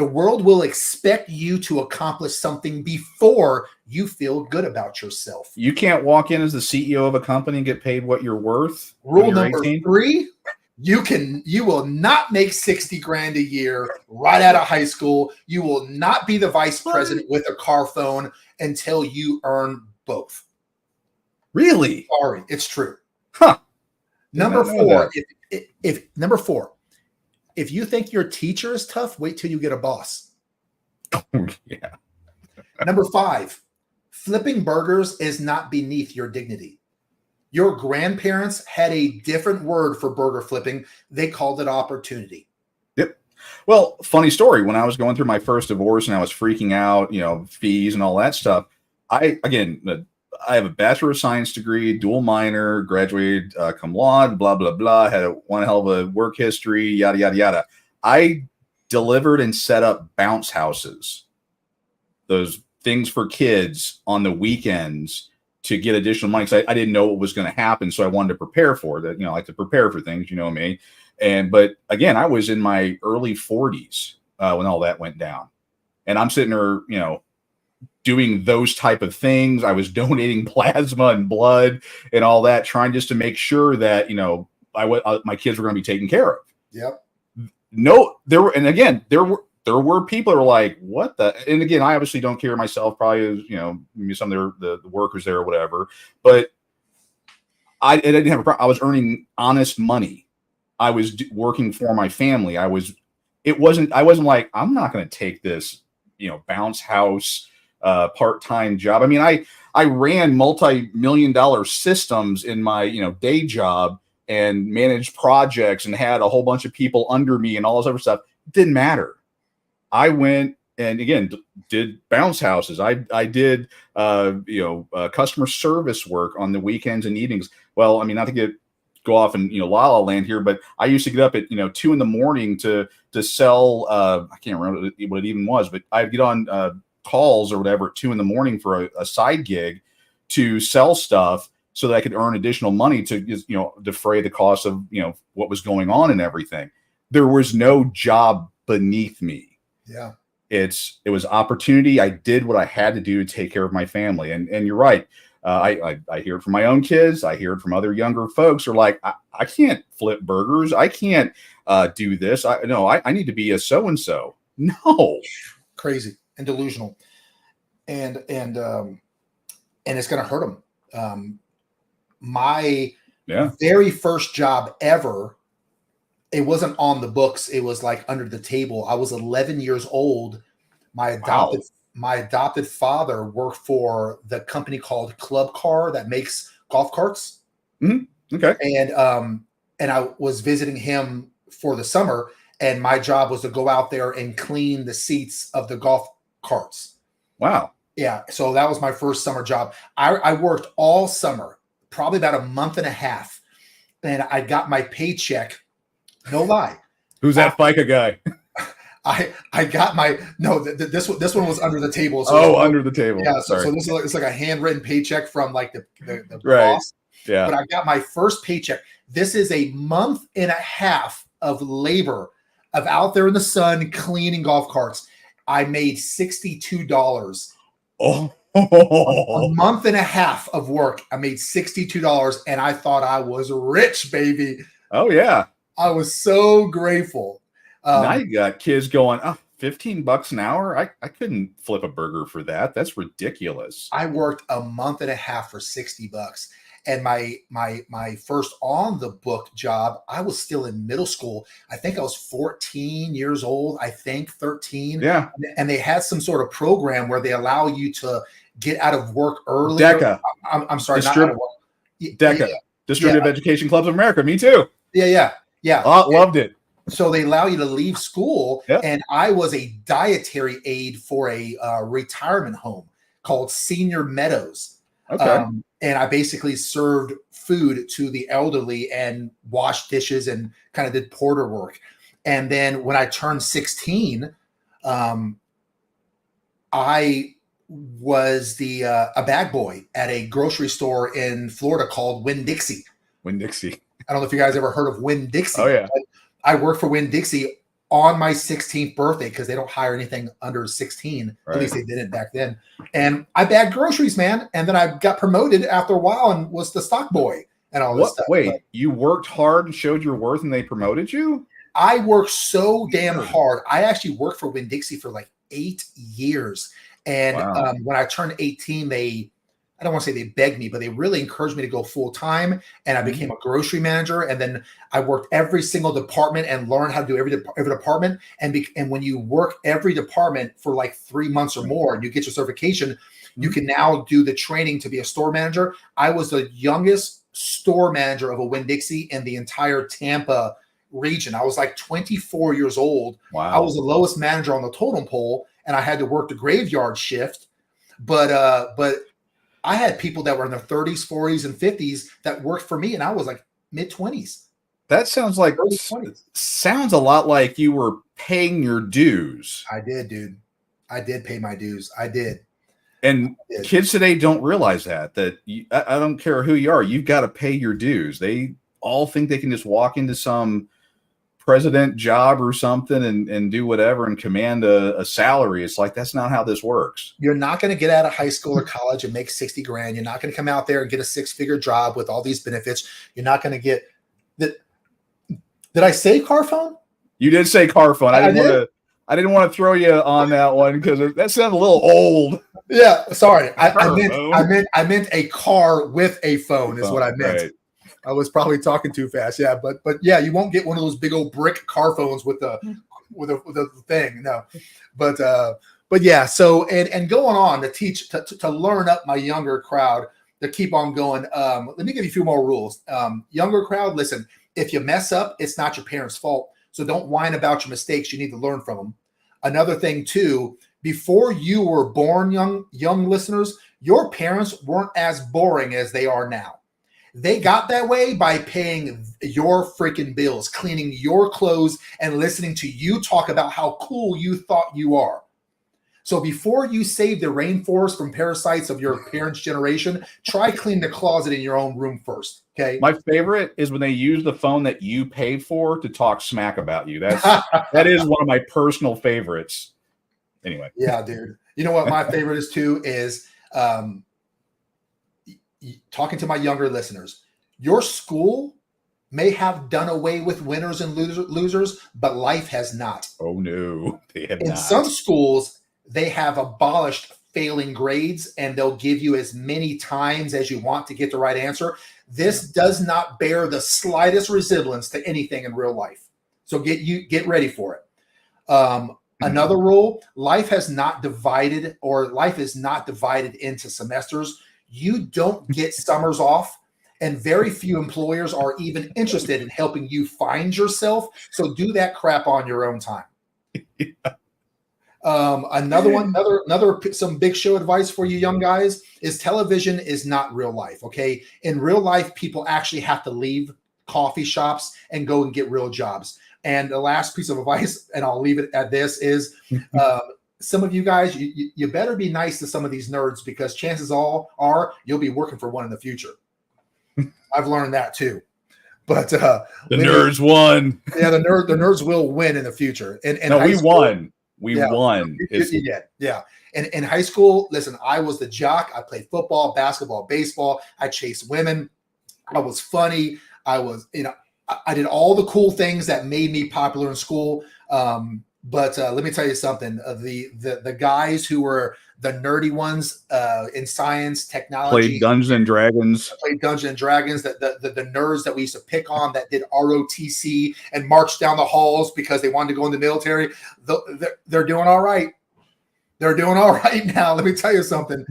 world will expect you to accomplish something before you feel good about yourself. You can't walk in as the CEO of a company and get paid what you're worth. Rule number 3, you will not make 60 grand a year right out of high school. You will not be the vice president with a car phone until you earn both. Really? Sorry, it's true. Huh. Number 4, if you think your teacher is tough, wait till you get a boss. Yeah. Number 5, flipping burgers is not beneath your dignity. Your grandparents had a different word for burger flipping. They called it opportunity. Yep. Well, funny story. When I was going through my first divorce and I was freaking out, fees and all that stuff, I have a Bachelor of Science degree, dual minor, graduated cum laude, blah, blah, blah, had one hell of a work history, yada, yada, yada. I delivered and set up bounce houses, those things for kids on the weekends to get additional money. Because I didn't know what was going to happen, so I wanted to prepare for that. I like to prepare for things, you know me. But again, I was in my early 40s when all that went down. And I'm sitting there, doing those type of things. I was donating plasma and blood and all that, trying just to make sure that, my kids were going to be taken care of. Yep. No, there were people that were like, what the, and again, I obviously don't care myself, probably, maybe some of the workers there or whatever, but I didn't have a problem. I was earning honest money. I was working for my family. I wasn't like, I'm not going to take this, bounce house, part-time job. I mean, I ran multi-million-dollar systems in my, day job and managed projects and had a whole bunch of people under me and all this other stuff. It didn't matter. I went and again did bounce houses. I did customer service work on the weekends and evenings. Well, I mean, not to go off in la la land here, but I used to get up at 2 a.m. to sell. I can't remember what it even was, but I'd get on calls or whatever at 2 a.m. for a side gig to sell stuff so that I could earn additional money to defray the cost of what was going on and everything. There was no job beneath me. Yeah. It was opportunity. I did what I had to do to take care of my family. And you're right. I hear it from my own kids. I hear it from other younger folks who are like, I can't flip burgers. I can't do this. I need to be a so-and-so. No. Crazy and delusional. And it's going to hurt them. My very first job ever, it wasn't on the books. It was like under the table. I was 11 years old. My adopted father worked for the company called Club Car that makes golf carts. Mm-hmm. Okay. And I was visiting him for the summer, and my job was to go out there and clean the seats of the golf carts. Wow. Yeah. So that was my first summer job. I worked all summer, probably about a month and a half, and I got my paycheck No lie. Who's that FICA guy? I got my this one was under the table. So under the table. Yeah. So this is it's like a handwritten paycheck from like the right. boss. Yeah. But I got my first paycheck. This is a month and a half of labor of out there in the sun cleaning golf carts. I made $62. Oh. A month and a half of work. I made $62 and I thought I was rich, baby. Oh yeah. I was so grateful. Now you got kids going, oh, $15 an hour. I couldn't flip a burger for that. That's ridiculous. I worked a month and a half for $60. And my first on the book job, I was still in middle school. I think I was 14 years old, I think 13. Yeah. And they had some sort of program where they allow you to get out of work early. DECA. I'm sorry, not out of work. DECA. Yeah. Distributive Education Clubs of America. Me too. Yeah. Loved it. So they allow you to leave school. Yep. And I was a dietary aide for a retirement home called Senior Meadows. Okay. And I basically served food to the elderly and washed dishes and kind of did porter work. And then when I turned 16, I was a bag boy at a grocery store in Florida called Winn-Dixie. Winn-Dixie. I don't know if you guys ever heard of Winn-Dixie. Oh, yeah. I worked for Winn-Dixie on my 16th birthday because they don't hire anything under 16. Right. At least they didn't back then. And I bagged groceries, man. And then I got promoted after a while and was the stock boy and all this stuff. Wait, you worked hard and showed your worth and they promoted you? I worked so damn hard. I actually worked for Winn-Dixie for like 8 years. And when I turned 18, I don't want to say they begged me, but they really encouraged me to go full time. And I became a grocery manager. And then I worked every single department and learned how to do every department. And when you work every department for like 3 months or more, and you get your certification, you can now do the training to be a store manager. I was the youngest store manager of a Winn-Dixie in the entire Tampa region. I was like 24 years old. Wow. I was the lowest manager on the totem pole, and I had to work the graveyard shift. But I had people that were in their 30s, 40s, and 50s that worked for me, and I was like mid-20s. That sounds like sounds a lot like you were paying your dues. I did, dude. I did pay my dues. I did. And kids today don't realize that I don't care who you are, you've got to pay your dues. They all think they can just walk into some president job or something and do whatever and command a salary. It's like, that's not how this works. You're not going to get out of high school or college and make 60 grand. You're not going to come out there and get a 6-figure job with all these benefits. You're not going to get that. Did I say car phone? You did say car phone. I didn't want to throw you on that one because that sounded a little old. Yeah, sorry. I meant a car with a phone is what I meant. Right. I was probably talking too fast. Yeah, but yeah, you won't get one of those big old brick car phones with a thing. No, but yeah. So and going on to teach to learn up my younger crowd to keep on going. Let me give you a few more rules. Younger crowd, listen. If you mess up, it's not your parents' fault. So don't whine about your mistakes. You need to learn from them. Another thing too, before you were born, young listeners, your parents weren't as boring as they are now. They got that way by paying your freaking bills, cleaning your clothes, and listening to you talk about how cool you thought you are. So before you save the rainforest from parasites of your parents' generation, try clean the closet in your own room first. Okay. My favorite is when they use the phone that you paid for to talk smack about you. That is one of my personal favorites. Anyway. Yeah, dude. You know what my favorite is too is talking to my younger listeners. Your school may have done away with winners and losers, but life has not. Oh no, they have not. In some schools, they have abolished failing grades, and they'll give you as many times as you want to get the right answer. This does not bear the slightest resemblance to anything in real life. So get ready for it. Another rule: life is not divided into semesters. You don't get summers off, and very few employers are even interested in helping you find yourself. So do that crap on your own time. Yeah. Some big show advice for you young guys is television is not real life. Okay. In real life, people actually have to leave coffee shops and go and get real jobs. And the last piece of advice, and I'll leave it at this, is some of you guys, you better be nice to some of these nerds, because chances all are you'll be working for one in the future. I've learned that too. But the nerds won. Yeah, the nerds will win in the future. And no, we won. We won. Yeah. And in high school, listen, I was the jock. I played football, basketball, baseball. I chased women. I was funny. I was, I did all the cool things that made me popular in school. But let me tell you something. The guys who were the nerdy ones in science, technology, played Dungeons and Dragons. The nerds that we used to pick on that did ROTC and marched down the halls because they wanted to go in the military. They're doing all right. They're doing all right now. Let me tell you something.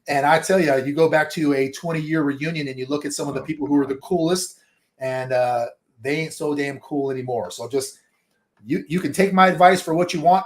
And I tell you, you go back to a 20-year reunion and you look at some of the people who are the coolest, and they ain't so damn cool anymore. So just you can take my advice for what you want,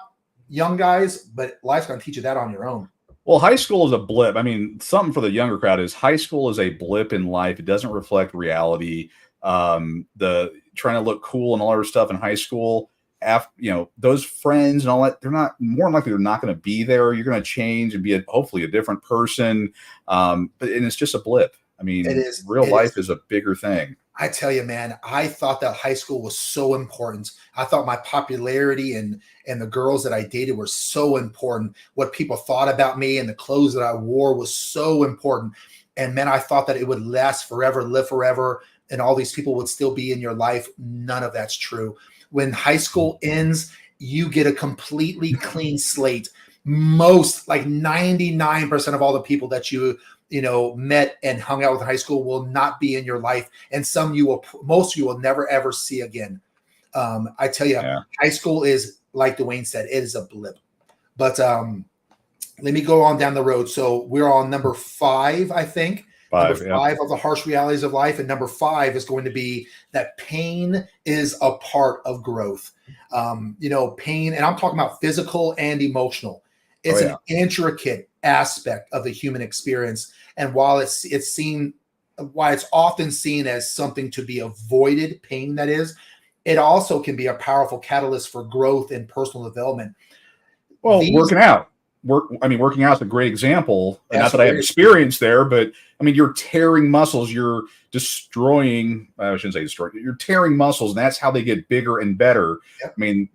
young guys, but life's going to teach you that on your own. Well, high school is a blip. I mean, something for the younger crowd is high school is a blip in life. It doesn't reflect reality. The trying to look cool and all that stuff in high school, after, those friends and all that, they're not, more than likely they're not going to be there. You're going to change and be hopefully a different person. And it's just a blip. I mean, real life is a bigger thing. I tell you, man, I thought that high school was so important. I thought my popularity and the girls that I dated were so important. What people thought about me and the clothes that I wore was so important. And man, I thought that it would last forever, live forever, and all these people would still be in your life. None of that's true. When high school ends, you get a completely clean slate. Most, like 99% of all the people that you met and hung out with in high school will not be in your life. And most of you will never, ever see again. I tell you, high school is, like Dwayne said, it is a blip. But let me go on down the road. So we're on number 5, I think. Number 5 of the harsh realities of life. And number 5 is going to be that pain is a part of growth. Pain, and I'm talking about physical and emotional. It's an intricate aspect of the human experience. And while it's often seen as something to be avoided, pain that is, it also can be a powerful catalyst for growth and personal development. Well, working out is a great example. Not that I have experience there, but I mean, you're tearing muscles, you're destroying, I shouldn't say destroying, you're tearing muscles, and that's how they get bigger and better. Yep. I mean,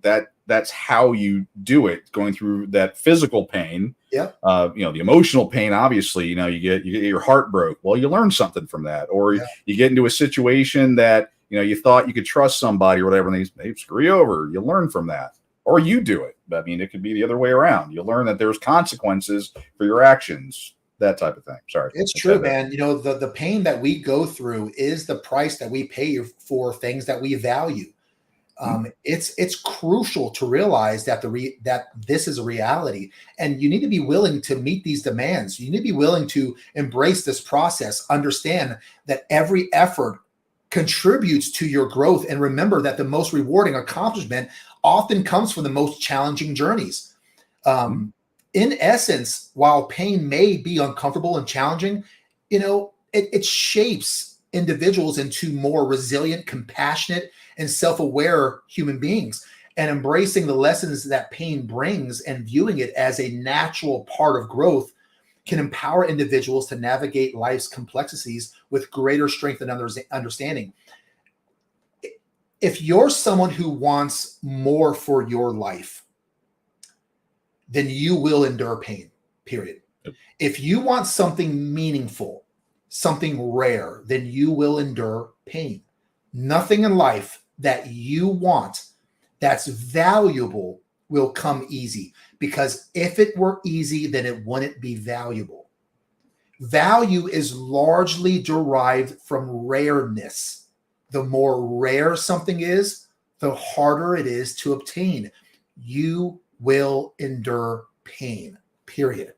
that's how you do it, going through that physical pain. Yeah. The emotional pain, obviously, you get your heart broke. Well, you learn something from that. Or you get into a situation that, you thought you could trust somebody or whatever, and they screw you over. You learn from that. Or you do it. I mean, it could be the other way around. You learn that there's consequences for your actions, that type of thing. Sorry. It's true, man. The pain that we go through is the price that we pay for things that we value. It's crucial to realize that that this is a reality, and you need to be willing to meet these demands. You need to be willing to embrace this process, understand that every effort contributes to your growth, and remember that the most rewarding accomplishment often comes from the most challenging journeys. In essence, while pain may be uncomfortable and challenging, it shapes individuals into more resilient, compassionate, and self-aware human beings. And embracing the lessons that pain brings and viewing it as a natural part of growth can empower individuals to navigate life's complexities with greater strength and understanding. If you're someone who wants more for your life, then you will endure pain, period. Yep. If you want something meaningful, something rare, then you will endure pain. Nothing in life that you want that's valuable will come easy, because if it were easy, then it wouldn't be valuable. Value is largely derived from rareness. The more rare something is, the harder it is to obtain. You will endure pain, period.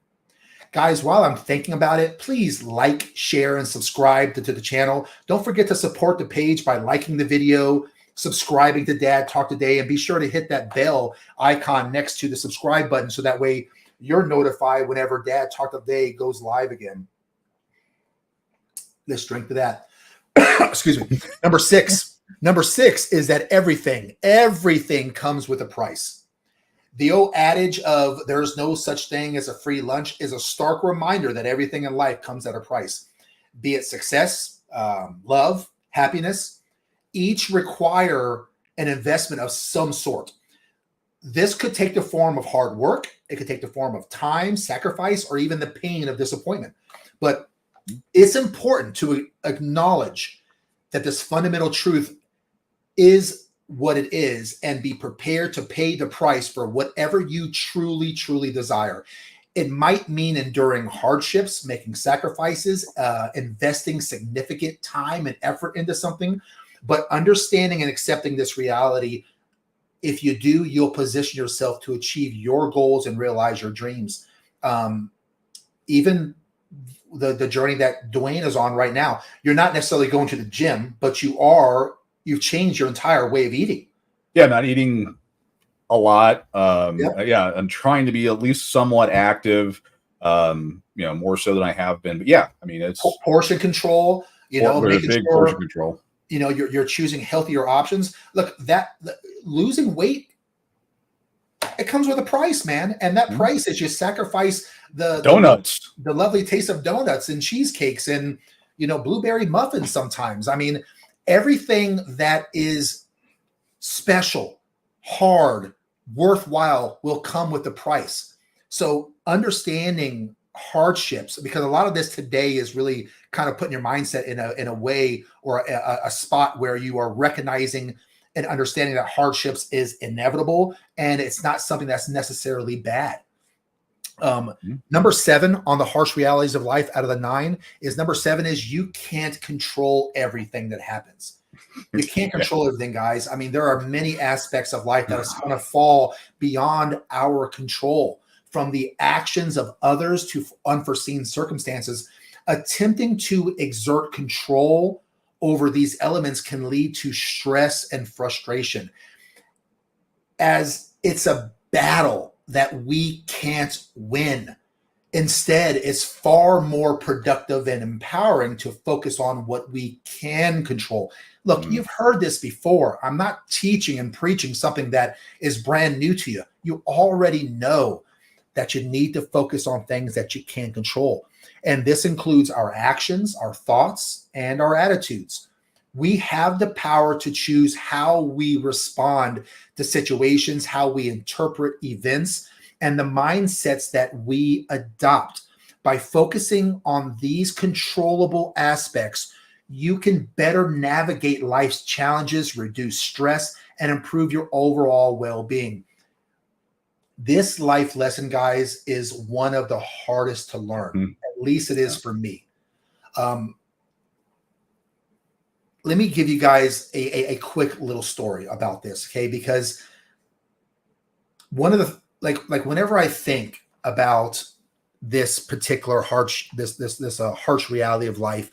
Guys, while I'm thinking about it, please like, share, and subscribe to the channel. Don't forget to support the page by liking the video, subscribing to Dad Talk Today, and be sure to hit that bell icon next to the subscribe button so that way you're notified whenever Dad Talk Today goes live again. Let's drink to that. Excuse me. Number 6. Number 6 is that everything comes with a price. The old adage of there's no such thing as a free lunch is a stark reminder that everything in life comes at a price, be it success, love, happiness. Each require an investment of some sort. This could take the form of hard work. It could take the form of time, sacrifice, or even the pain of disappointment. But it's important to acknowledge that this fundamental truth is what it is and be prepared to pay the price for whatever you truly, truly desire. It might mean enduring hardships, making sacrifices, investing significant time and effort into something, but understanding and accepting this reality, if you do, you'll position yourself to achieve your goals and realize your dreams. Even the journey that Dwayne is on right now, you're not necessarily going to the gym, but you've changed your entire way of eating. Yeah, not eating a lot. Yeah, I'm trying to be at least somewhat active, more so than I have been. But yeah, I mean, it's portion control, making big sure, portion control. You're choosing healthier options. Look, losing weight, it comes with a price, man. And that price is you sacrifice the donuts, the lovely taste of donuts and cheesecakes and, blueberry muffins sometimes. I mean, everything that is special, hard, worthwhile will come with the price. So understanding hardships, because a lot of this today is really kind of putting your mindset in a way or a spot where you are recognizing and understanding that hardships is inevitable and it's not something that's necessarily bad. Number 7 on the harsh realities of life out of the 9 is number 7 is you can't control everything that happens. You can't control everything, guys. I mean, there are many aspects of life that is going to fall beyond our control, from the actions of others to unforeseen circumstances. Attempting to exert control over these elements can lead to stress and frustration, as it's a battle that we can't win. Instead, it's far more productive and empowering to focus on what we can control. Look, you've heard this before. I'm not teaching and preaching something that is brand new to you. You already know that you need to focus on things that you can control. And this includes our actions, our thoughts, and our attitudes. We have the power to choose how we respond to situations, how we interpret events, and the mindsets that we adopt. By focusing on these controllable aspects, you can better navigate life's challenges, reduce stress, and improve your overall well-being. This life lesson, guys, is one of the hardest to learn. At least it is for me. Let me give you guys a quick little story about this, okay? Because one of the like whenever I think about this particular harsh reality of life,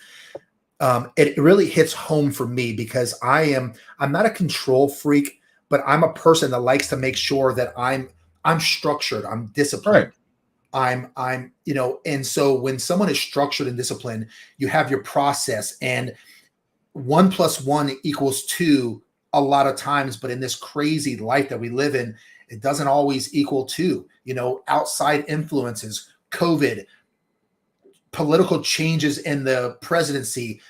it really hits home for me because I'm not a control freak, but I'm a person that likes to make sure that I'm structured, I'm disciplined. Right. And so when someone is structured and disciplined, you have your process, and 1 + 1 = 2 a lot of times, but in this crazy life that we live in, it doesn't always equal 2. Outside influences, COVID, political changes in the presidency,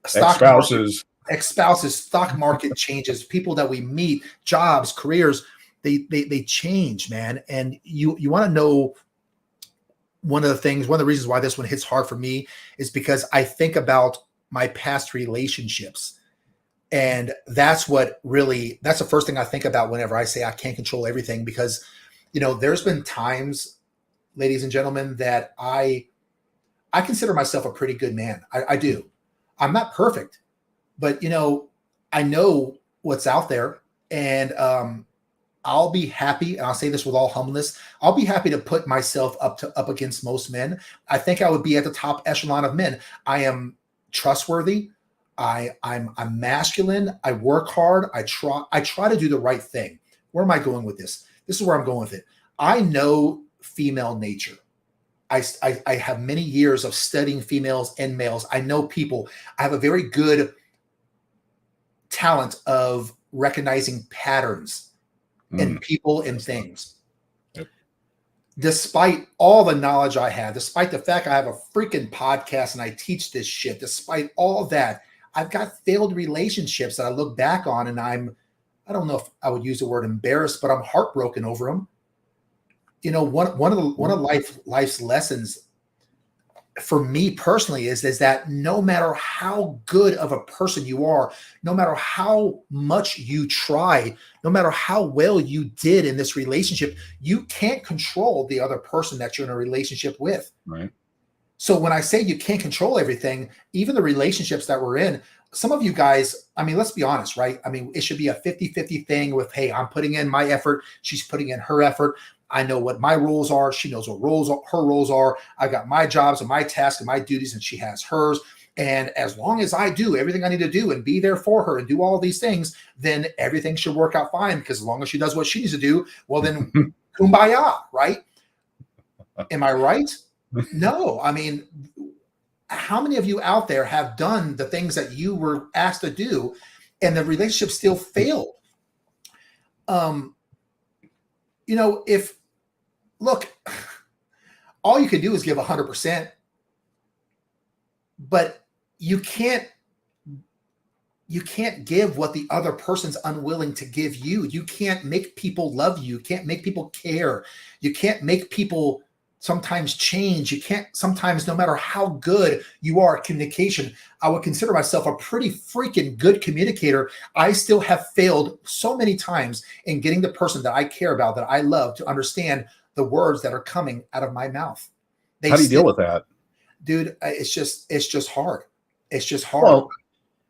ex-spouses, stock market changes, people that we meet, jobs, careers, they change, man. And you want to know one of the reasons why this one hits hard for me is because I think about my past relationships. And that's the first thing I think about whenever I say I can't control everything, because, there's been times, ladies and gentlemen, that I consider myself a pretty good man. I do. I'm not perfect, but, I know what's out there, and I'll be happy. And I'll say this with all humbleness. I'll be happy to put myself up against most men. I think I would be at the top echelon of men. I am trustworthy. I'm masculine. I work hard. I try to do the right thing. Where am I going with this? This is where I'm going with it. I know female nature. I have many years of studying females and males. I know people. I have a very good talent of recognizing patterns in people and things. Yep. Despite all the knowledge I have, despite the fact I have a freaking podcast and I teach this shit, despite all that, I've got failed relationships that I look back on and I don't know if I would use the word embarrassed, but I'm heartbroken over them. You know, one of life's lessons for me personally is that no matter how good of a person you are, no matter how much you try, no matter how well you did in this relationship, you can't control the other person that you're in a relationship with. Right. So when I say you can't control everything, even the relationships that we're in, some of you guys, I mean, let's be honest, right? I mean, it should be a 50-50 thing with, hey, I'm putting in my effort. She's putting in her effort. I know what my roles are. She knows what her roles are. I got my jobs and my tasks and my duties, and she has hers. And as long as I do everything I need to do and be there for her and do all these things, then everything should work out fine, because as long as she does what she needs to do, well, then kumbaya, right? Am I right? No. I mean, how many of you out there have done the things that you were asked to do and the relationship still failed? You know, look, all you can do is give 100%, but you can't give what the other person's unwilling to give you. You can't make people love you. You can't make people care. You can't make people sometimes change. You can't sometimes, no matter how good you are at communication. I would consider myself a pretty freaking good communicator. I still have failed so many times in getting the person that I care about, that I love, to understand the words that are coming out of my mouth. How do you deal with that? Dude, it's just hard. It's just hard. Well,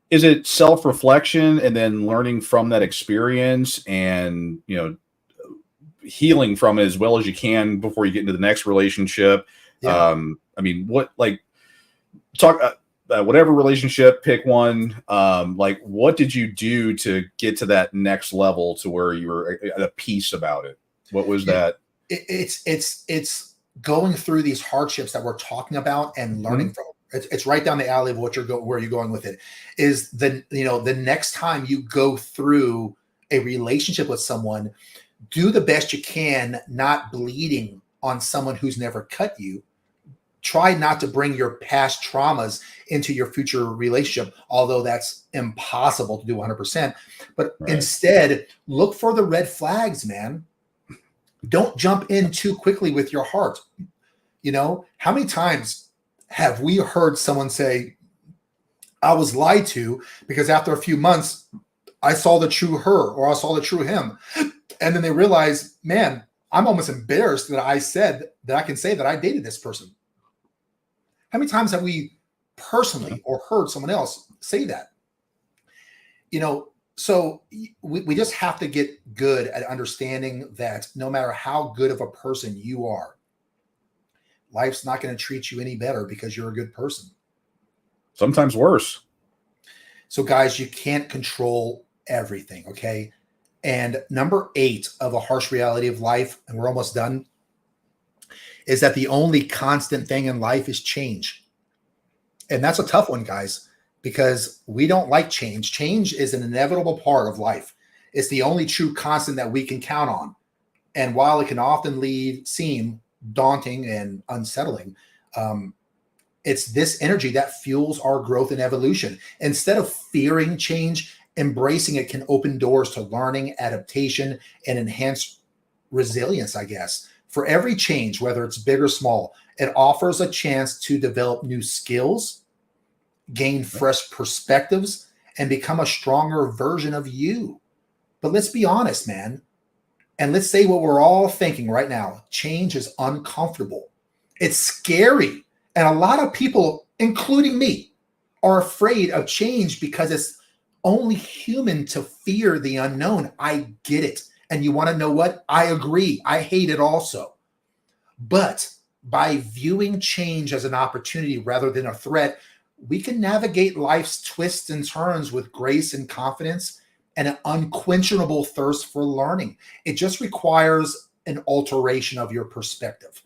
is it self-reflection and then learning from that experience and, you know, healing from it as well as you can before you get into the next relationship? Yeah. I mean, what, like, talk whatever relationship, pick one. Like, what did you do to get to that next level to where you were at peace about it? What was that? It's going through these hardships that we're talking about and learning from. It's right down the alley of what where you're going with it. Is the next time you go through a relationship with someone, do the best you can, not bleeding on someone who's never cut you. Try not to bring your past traumas into your future relationship, although that's impossible to do 100%. But instead, look for the red flags, man. Don't jump in too quickly with your heart. You know, how many times have we heard someone say, I was lied to because after a few months, I saw the true her or I saw the true him. And then they realize, man, I'm almost embarrassed that I said that I can say that I dated this person. How many times have we personally or heard someone else say that? You know, so we just have to get good at understanding that no matter how good of a person you are, life's not going to treat you any better because you're a good person. Sometimes worse. So guys, you can't control everything, okay? And number 8 of a harsh reality of life, and we're almost done, is that the only constant thing in life is change. And that's a tough one, guys, because we don't like change. Change is an inevitable part of life. It's the only true constant that we can count on. And while it can often seem daunting and unsettling, it's this energy that fuels our growth and evolution. Instead of fearing change, embracing it can open doors to learning, adaptation, and enhanced resilience, I guess. For every change, whether it's big or small, it offers a chance to develop new skills, gain fresh perspectives, and become a stronger version of you. But let's be honest, man. And let's say what we're all thinking right now. Change is uncomfortable. It's scary. And a lot of people, including me, are afraid of change because it's only human to fear the unknown. I get it. And you want to know what? I agree. I hate it also. But by viewing change as an opportunity rather than a threat, we can navigate life's twists and turns with grace and confidence and an unquenchable thirst for learning. It just requires an alteration of your perspective.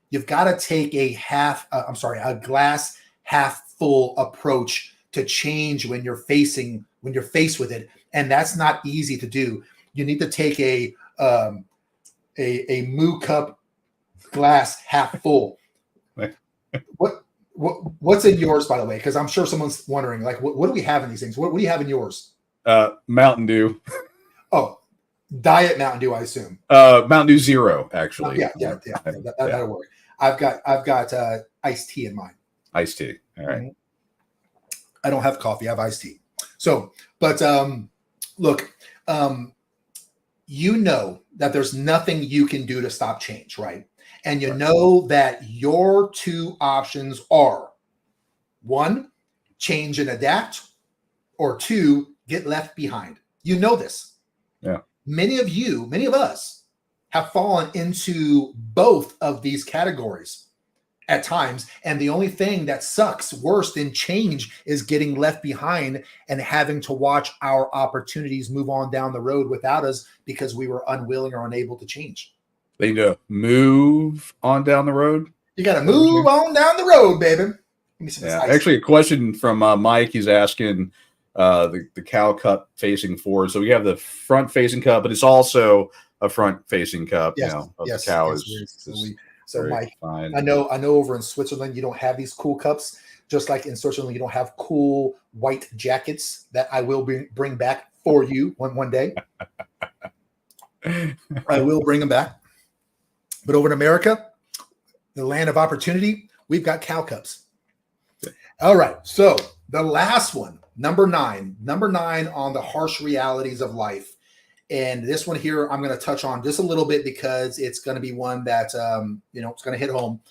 You've got to take a glass half full approach to change when you're facing when you're faced with it, and that's not easy to do. You need to take a moo cup glass half full. What's in yours, by the way? Because I'm sure someone's wondering, like, what do we have in these things? What do you have in yours? Mountain Dew. Oh, Diet Mountain Dew, I assume. Mountain Dew Zero, actually. That'll work. I've got iced tea in mine. Iced tea. All right. I don't have coffee. I have iced tea. So, but look, you know that there's nothing you can do to stop change, right? And you know that your two options are: one, change and adapt, or two, get left behind. You know this. Yeah. Many of us have fallen into both of these categories at times. And the only thing that sucks worse than change is getting left behind and having to watch our opportunities move on down the road without us because we were unwilling or unable to change. They need to move on down the road. You got to move on down the road, baby. Actually, a question from Mike. He's asking the cow cup facing forward. So we have the front facing cup, but it's also a front facing cup. Yes, the cow is so Mike, fine. I know over in Switzerland you don't have these cool cups, just like in Switzerland you don't have cool white jackets that I will bring back for you one day. I will bring them back. But over in America, the land of opportunity, we've got cow cups. All right, so the last one, number nine on the harsh realities of life. And this one here, I'm going to touch on just a little bit because it's going to be one that, it's going to hit home.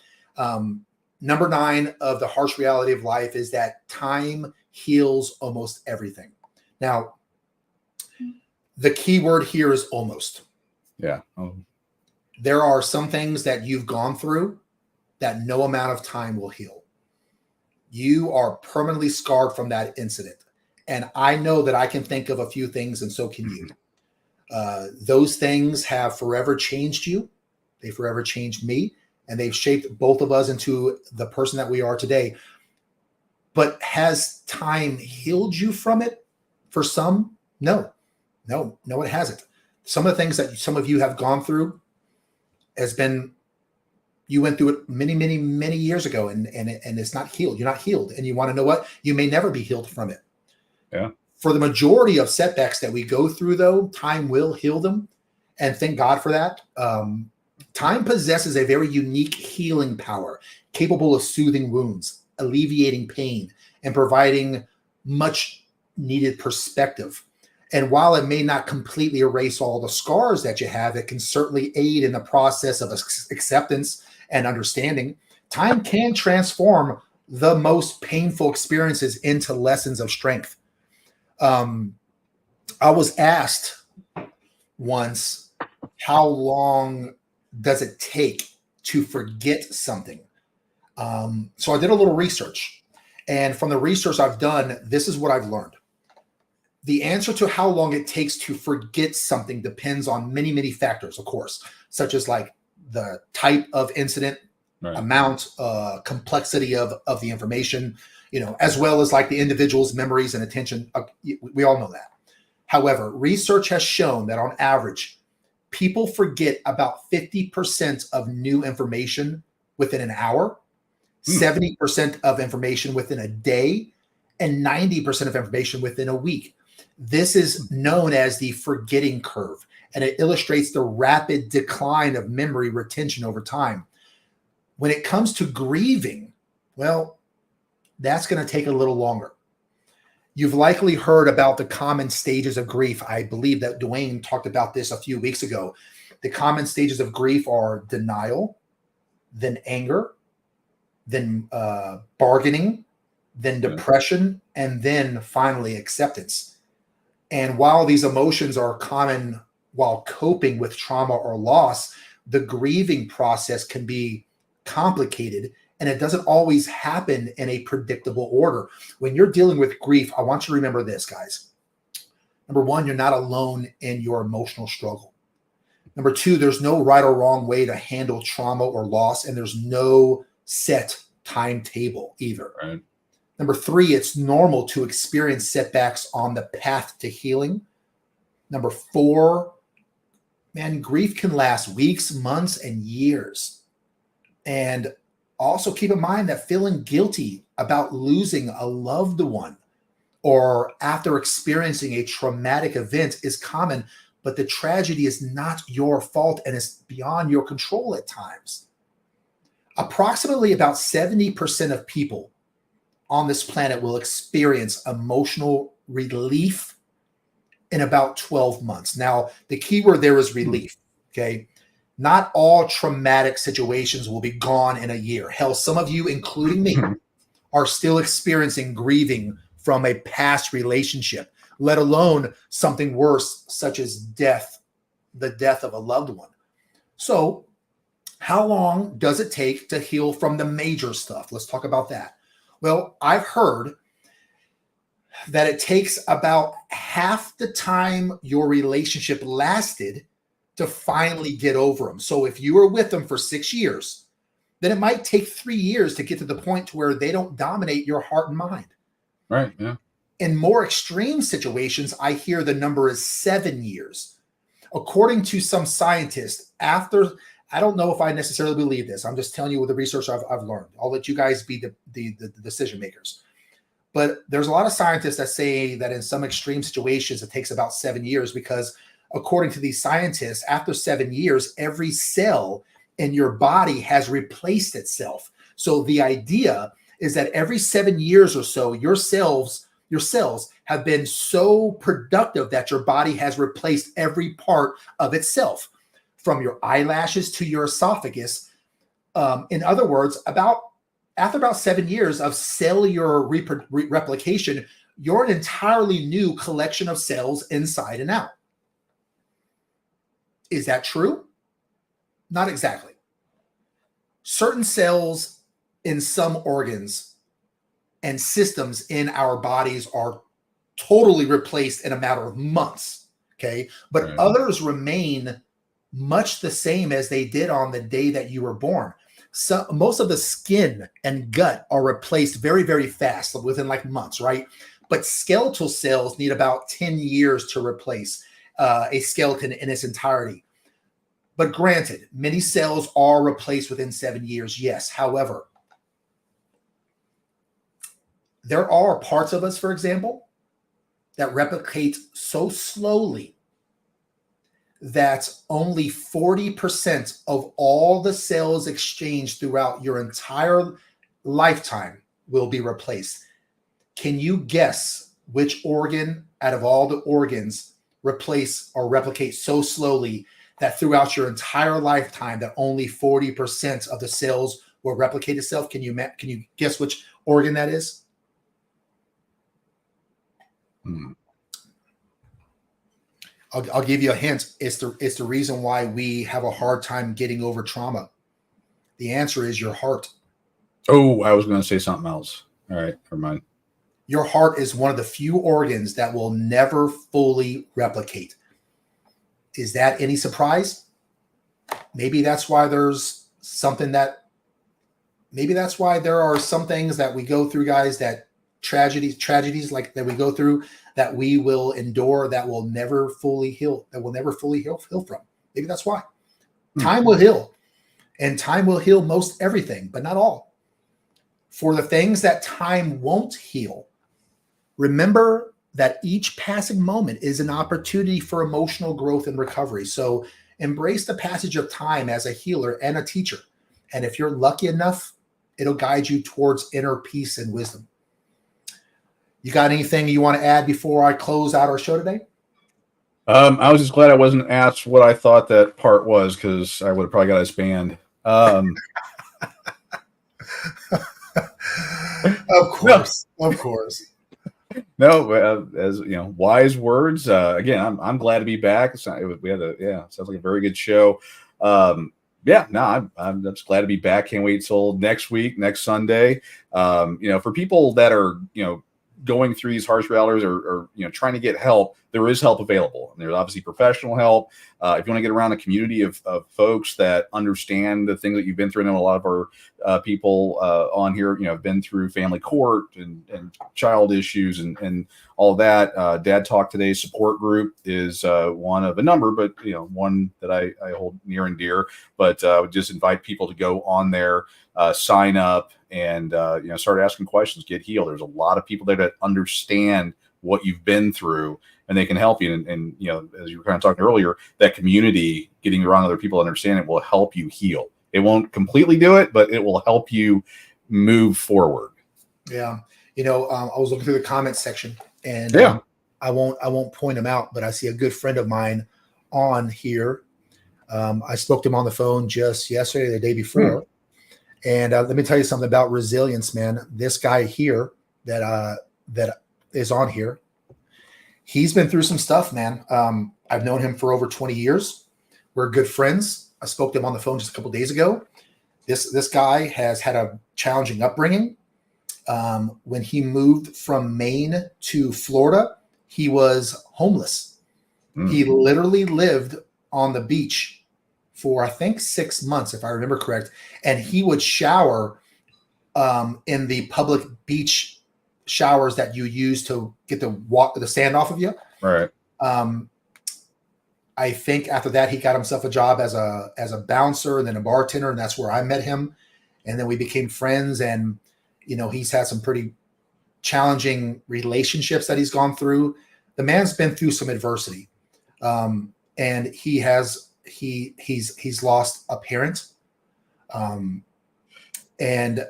Number 9 of the harsh reality of life is that time heals almost everything. Now, the key word here is almost. Yeah. There are some things that you've gone through that no amount of time will heal. You are permanently scarred from that incident. And I know that I can think of a few things, and so can you. Those things have forever changed you. They forever changed me, and they've shaped both of us into the person that we are today. But has time healed you from it? For some, no, it hasn't. Some of the things that some of you have gone through has been, you went through it many, many, many years ago, and it's not healed. You're not healed. And you want to know what? You may never be healed from it. Yeah. For the majority of setbacks that we go through, though, time will heal them. And thank God for that. Time possesses a very unique healing power, capable of soothing wounds, alleviating pain, and providing much needed perspective. And while it may not completely erase all the scars that you have, it can certainly aid in the process of acceptance and understanding. Time can transform the most painful experiences into lessons of strength. I was asked once, how long does it take to forget something? So I did a little research, and from the research I've done, this is what I've learned. The answer to how long it takes to forget something depends on many, many factors, of course, such as like the type of incident, right, amount, complexity of the information, as well as like the individual's memories and attention. We all know that. However, research has shown that on average, people forget about 50% of new information within an hour, 70% of information within a day, and 90% of information within a week. This is known as the forgetting curve, and it illustrates the rapid decline of memory retention over time. When it comes to grieving, well, that's going to take a little longer. You've likely heard about the common stages of grief. I believe that Dwayne talked about this a few weeks ago. The common stages of grief are denial, then anger, then bargaining, then depression, and then finally acceptance. And while these emotions are common while coping with trauma or loss, the grieving process can be complicated, and it doesn't always happen in a predictable order. When you're dealing with grief, I want you to remember this, guys. Number one, you're not alone in your emotional struggle. Number two, there's no right or wrong way to handle trauma or loss, and there's no set timetable either. Right. Number 3, it's normal to experience setbacks on the path to healing. Number 4, man, grief can last weeks, months, and years. And also keep in mind that feeling guilty about losing a loved one or after experiencing a traumatic event is common, but the tragedy is not your fault and it's beyond your control at times. Approximately about 70% of people on this planet will experience emotional relief in about 12 months. Now, the key word there is relief, okay? Not all traumatic situations will be gone in a year. Hell, some of you, including me, are still experiencing grieving from a past relationship, let alone something worse, such as death, the death of a loved one. So, how long does it take to heal from the major stuff? Let's talk about that. Well, I've heard that it takes about half the time your relationship lasted to finally get over them. So if you were with them for 6 years, then it might take 3 years to get to the point to where they don't dominate your heart and mind. Right. Yeah. In more extreme situations, I hear the number is 7 years. According to some scientists, after, I don't know if I necessarily believe this. I'm just telling you what the research I've learned. I'll let you guys be the decision makers. But there's a lot of scientists that say that in some extreme situations, it takes about 7 years because according to these scientists, after 7 years, every cell in your body has replaced itself. So the idea is that every 7 years or so, your cells have been so productive that your body has replaced every part of itself, from your eyelashes to your esophagus. In other words, after about 7 years of cellular replication, you're an entirely new collection of cells inside and out. Is that true? Not exactly. Certain cells in some organs and systems in our bodies are totally replaced in a matter of months, okay? But Right. Others remain much the same as they did on the day that you were born. So most of the skin and gut are replaced very, very fast, within like months, right? But skeletal cells need about 10 years to replace a skeleton in its entirety. But granted, many cells are replaced within 7 years, yes. However, there are parts of us, for example, that replicate so slowly that only 40% of all the cells exchanged throughout your entire lifetime will be replaced. Can you guess which organ out of all the organs replace or replicate so slowly that throughout your entire lifetime that only 40% of the cells will replicate itself? Can you guess which organ that is? I'll give you a hint. It's the reason why we have a hard time getting over trauma. The answer is your heart. Oh, I was going to say something else. All right, never mind. Your heart is one of the few organs that will never fully replicate. Is that any surprise? Maybe that's why there's something that, maybe that's why there are some things that we go through, guys, that tragedies like that we go through that we will endure that will never fully heal, from. Maybe that's why. Time will heal, and time will heal most everything, but not all. For the things that time won't heal, remember that each passing moment is an opportunity for emotional growth and recovery. So embrace the passage of time as a healer and a teacher. And if you're lucky enough, it'll guide you towards inner peace and wisdom. You got anything you want to add before I close out our show today? I was just glad I wasn't asked what I thought that part was, because I would have probably got us banned. Of course. No, as you know, wise words. Again, I'm glad to be back. Sounds like a very good show. I'm just glad to be back. Can't wait till next week, next Sunday. For people that are, going through these harsh realities or trying to get help, there is help available. And there's obviously professional help. If you want to get around a community of folks that understand the things that you've been through, I know a lot of our people on here, have been through family court and child issues and all that. Dad Talk Today support group is one of a number, but one that I hold near and dear. But I would just invite people to go on there, sign up, and start asking questions, get healed. There's a lot of people there that understand what you've been through, and they can help you. And as you were kind of talking earlier, that community, getting around other people that understand it, will help you heal. It won't completely do it, but it will help you move forward. Yeah. I was looking through the comments section, and I won't point them out, but I see a good friend of mine on here. I spoke to him on the phone just yesterday, the day before. And let me tell you something about resilience, man. This guy here that is on here, he's been through some stuff, man. I've known him for over 20 years. We're good friends. I spoke to him on the phone just a couple of days ago. This guy has had a challenging upbringing. When he moved from Maine to Florida, he was homeless. He literally lived on the beach for, I think, 6 months, if I remember correct. And he would shower in the public beach showers that you use to get the sand off of you. Right. I think after that, he got himself a job as a bouncer and then a bartender, and that's where I met him. And then we became friends, and he's had some pretty challenging relationships that he's gone through. The man's been through some adversity, and he's lost a parent, and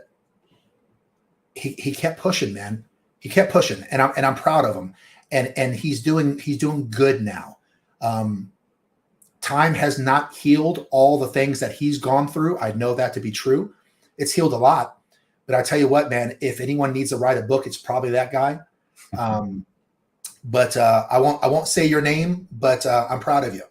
he kept pushing, man. He kept pushing, and I'm proud of him. And he's doing good now. Time has not healed all the things that he's gone through. I know that to be true. It's healed a lot, but I tell you what, man, if anyone needs to write a book, it's probably that guy. But I won't say your name, but I'm proud of you.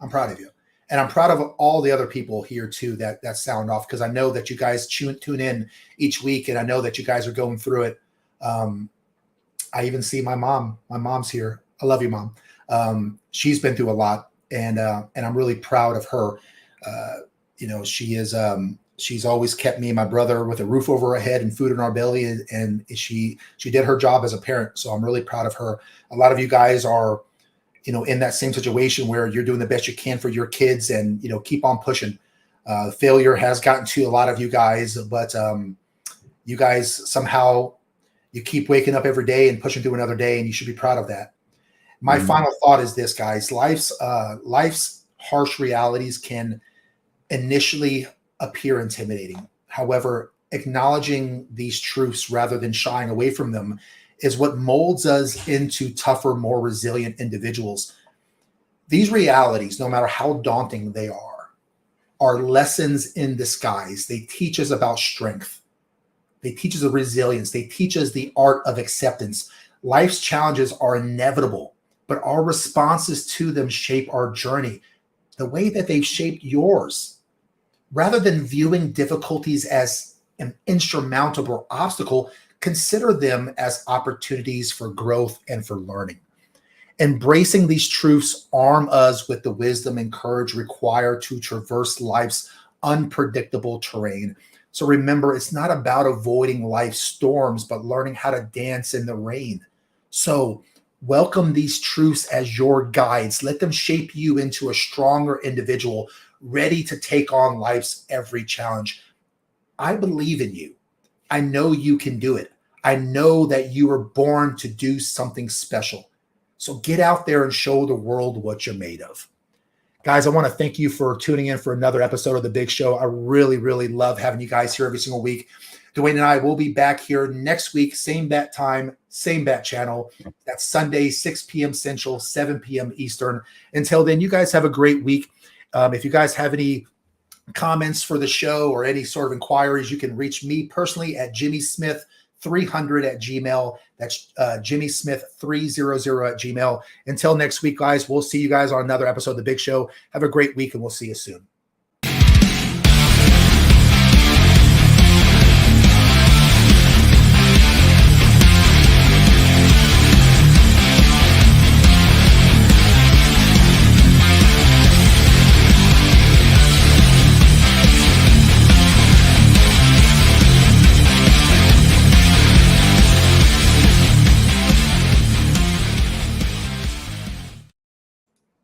I'm proud of you. And I'm proud of all the other people here too that sound off, because I know that you guys tune in each week, and I know that you guys are going through it. I even see my mom. My mom's here. I love you, Mom. She's been through a lot, and I'm really proud of her. She's always kept me and my brother with a roof over our head and food in our belly, and she did her job as a parent. So I'm really proud of her. A lot of you guys are, in that same situation where you're doing the best you can for your kids, and, keep on pushing. Failure has gotten to a lot of you guys, but you guys somehow, you keep waking up every day and pushing through another day, and you should be proud of that. My final thought is this, guys. Life's harsh realities can initially appear intimidating. However, acknowledging these truths rather than shying away from them is what molds us into tougher, more resilient individuals. These realities, no matter how daunting they are lessons in disguise. They teach us about strength. They teach us the resilience. They teach us the art of acceptance. Life's challenges are inevitable, but our responses to them shape our journey the way that they've shaped yours. Rather than viewing difficulties as an insurmountable obstacle, consider them as opportunities for growth and for learning. Embracing these truths arm us with the wisdom and courage required to traverse life's unpredictable terrain. So remember, it's not about avoiding life's storms, but learning how to dance in the rain. So welcome these truths as your guides. Let them shape you into a stronger individual, ready to take on life's every challenge. I believe in you. I know you can do it. I know that you were born to do something special. So get out there and show the world what you're made of. Guys, I want to thank you for tuning in for another episode of The Big Show. I really, really love having you guys here every single week. Dwayne and I will be back here next week, same bat time, same bat channel. That's Sunday, 6 p.m. Central, 7 p.m. Eastern. Until then, you guys have a great week. If you guys have any comments for the show or any sort of inquiries, you can reach me personally at jimmysmith300@gmail. That's jimmysmith300@gmail. Until next week, guys, we'll see you guys on another episode of The Big Show. Have a great week, and we'll see you soon.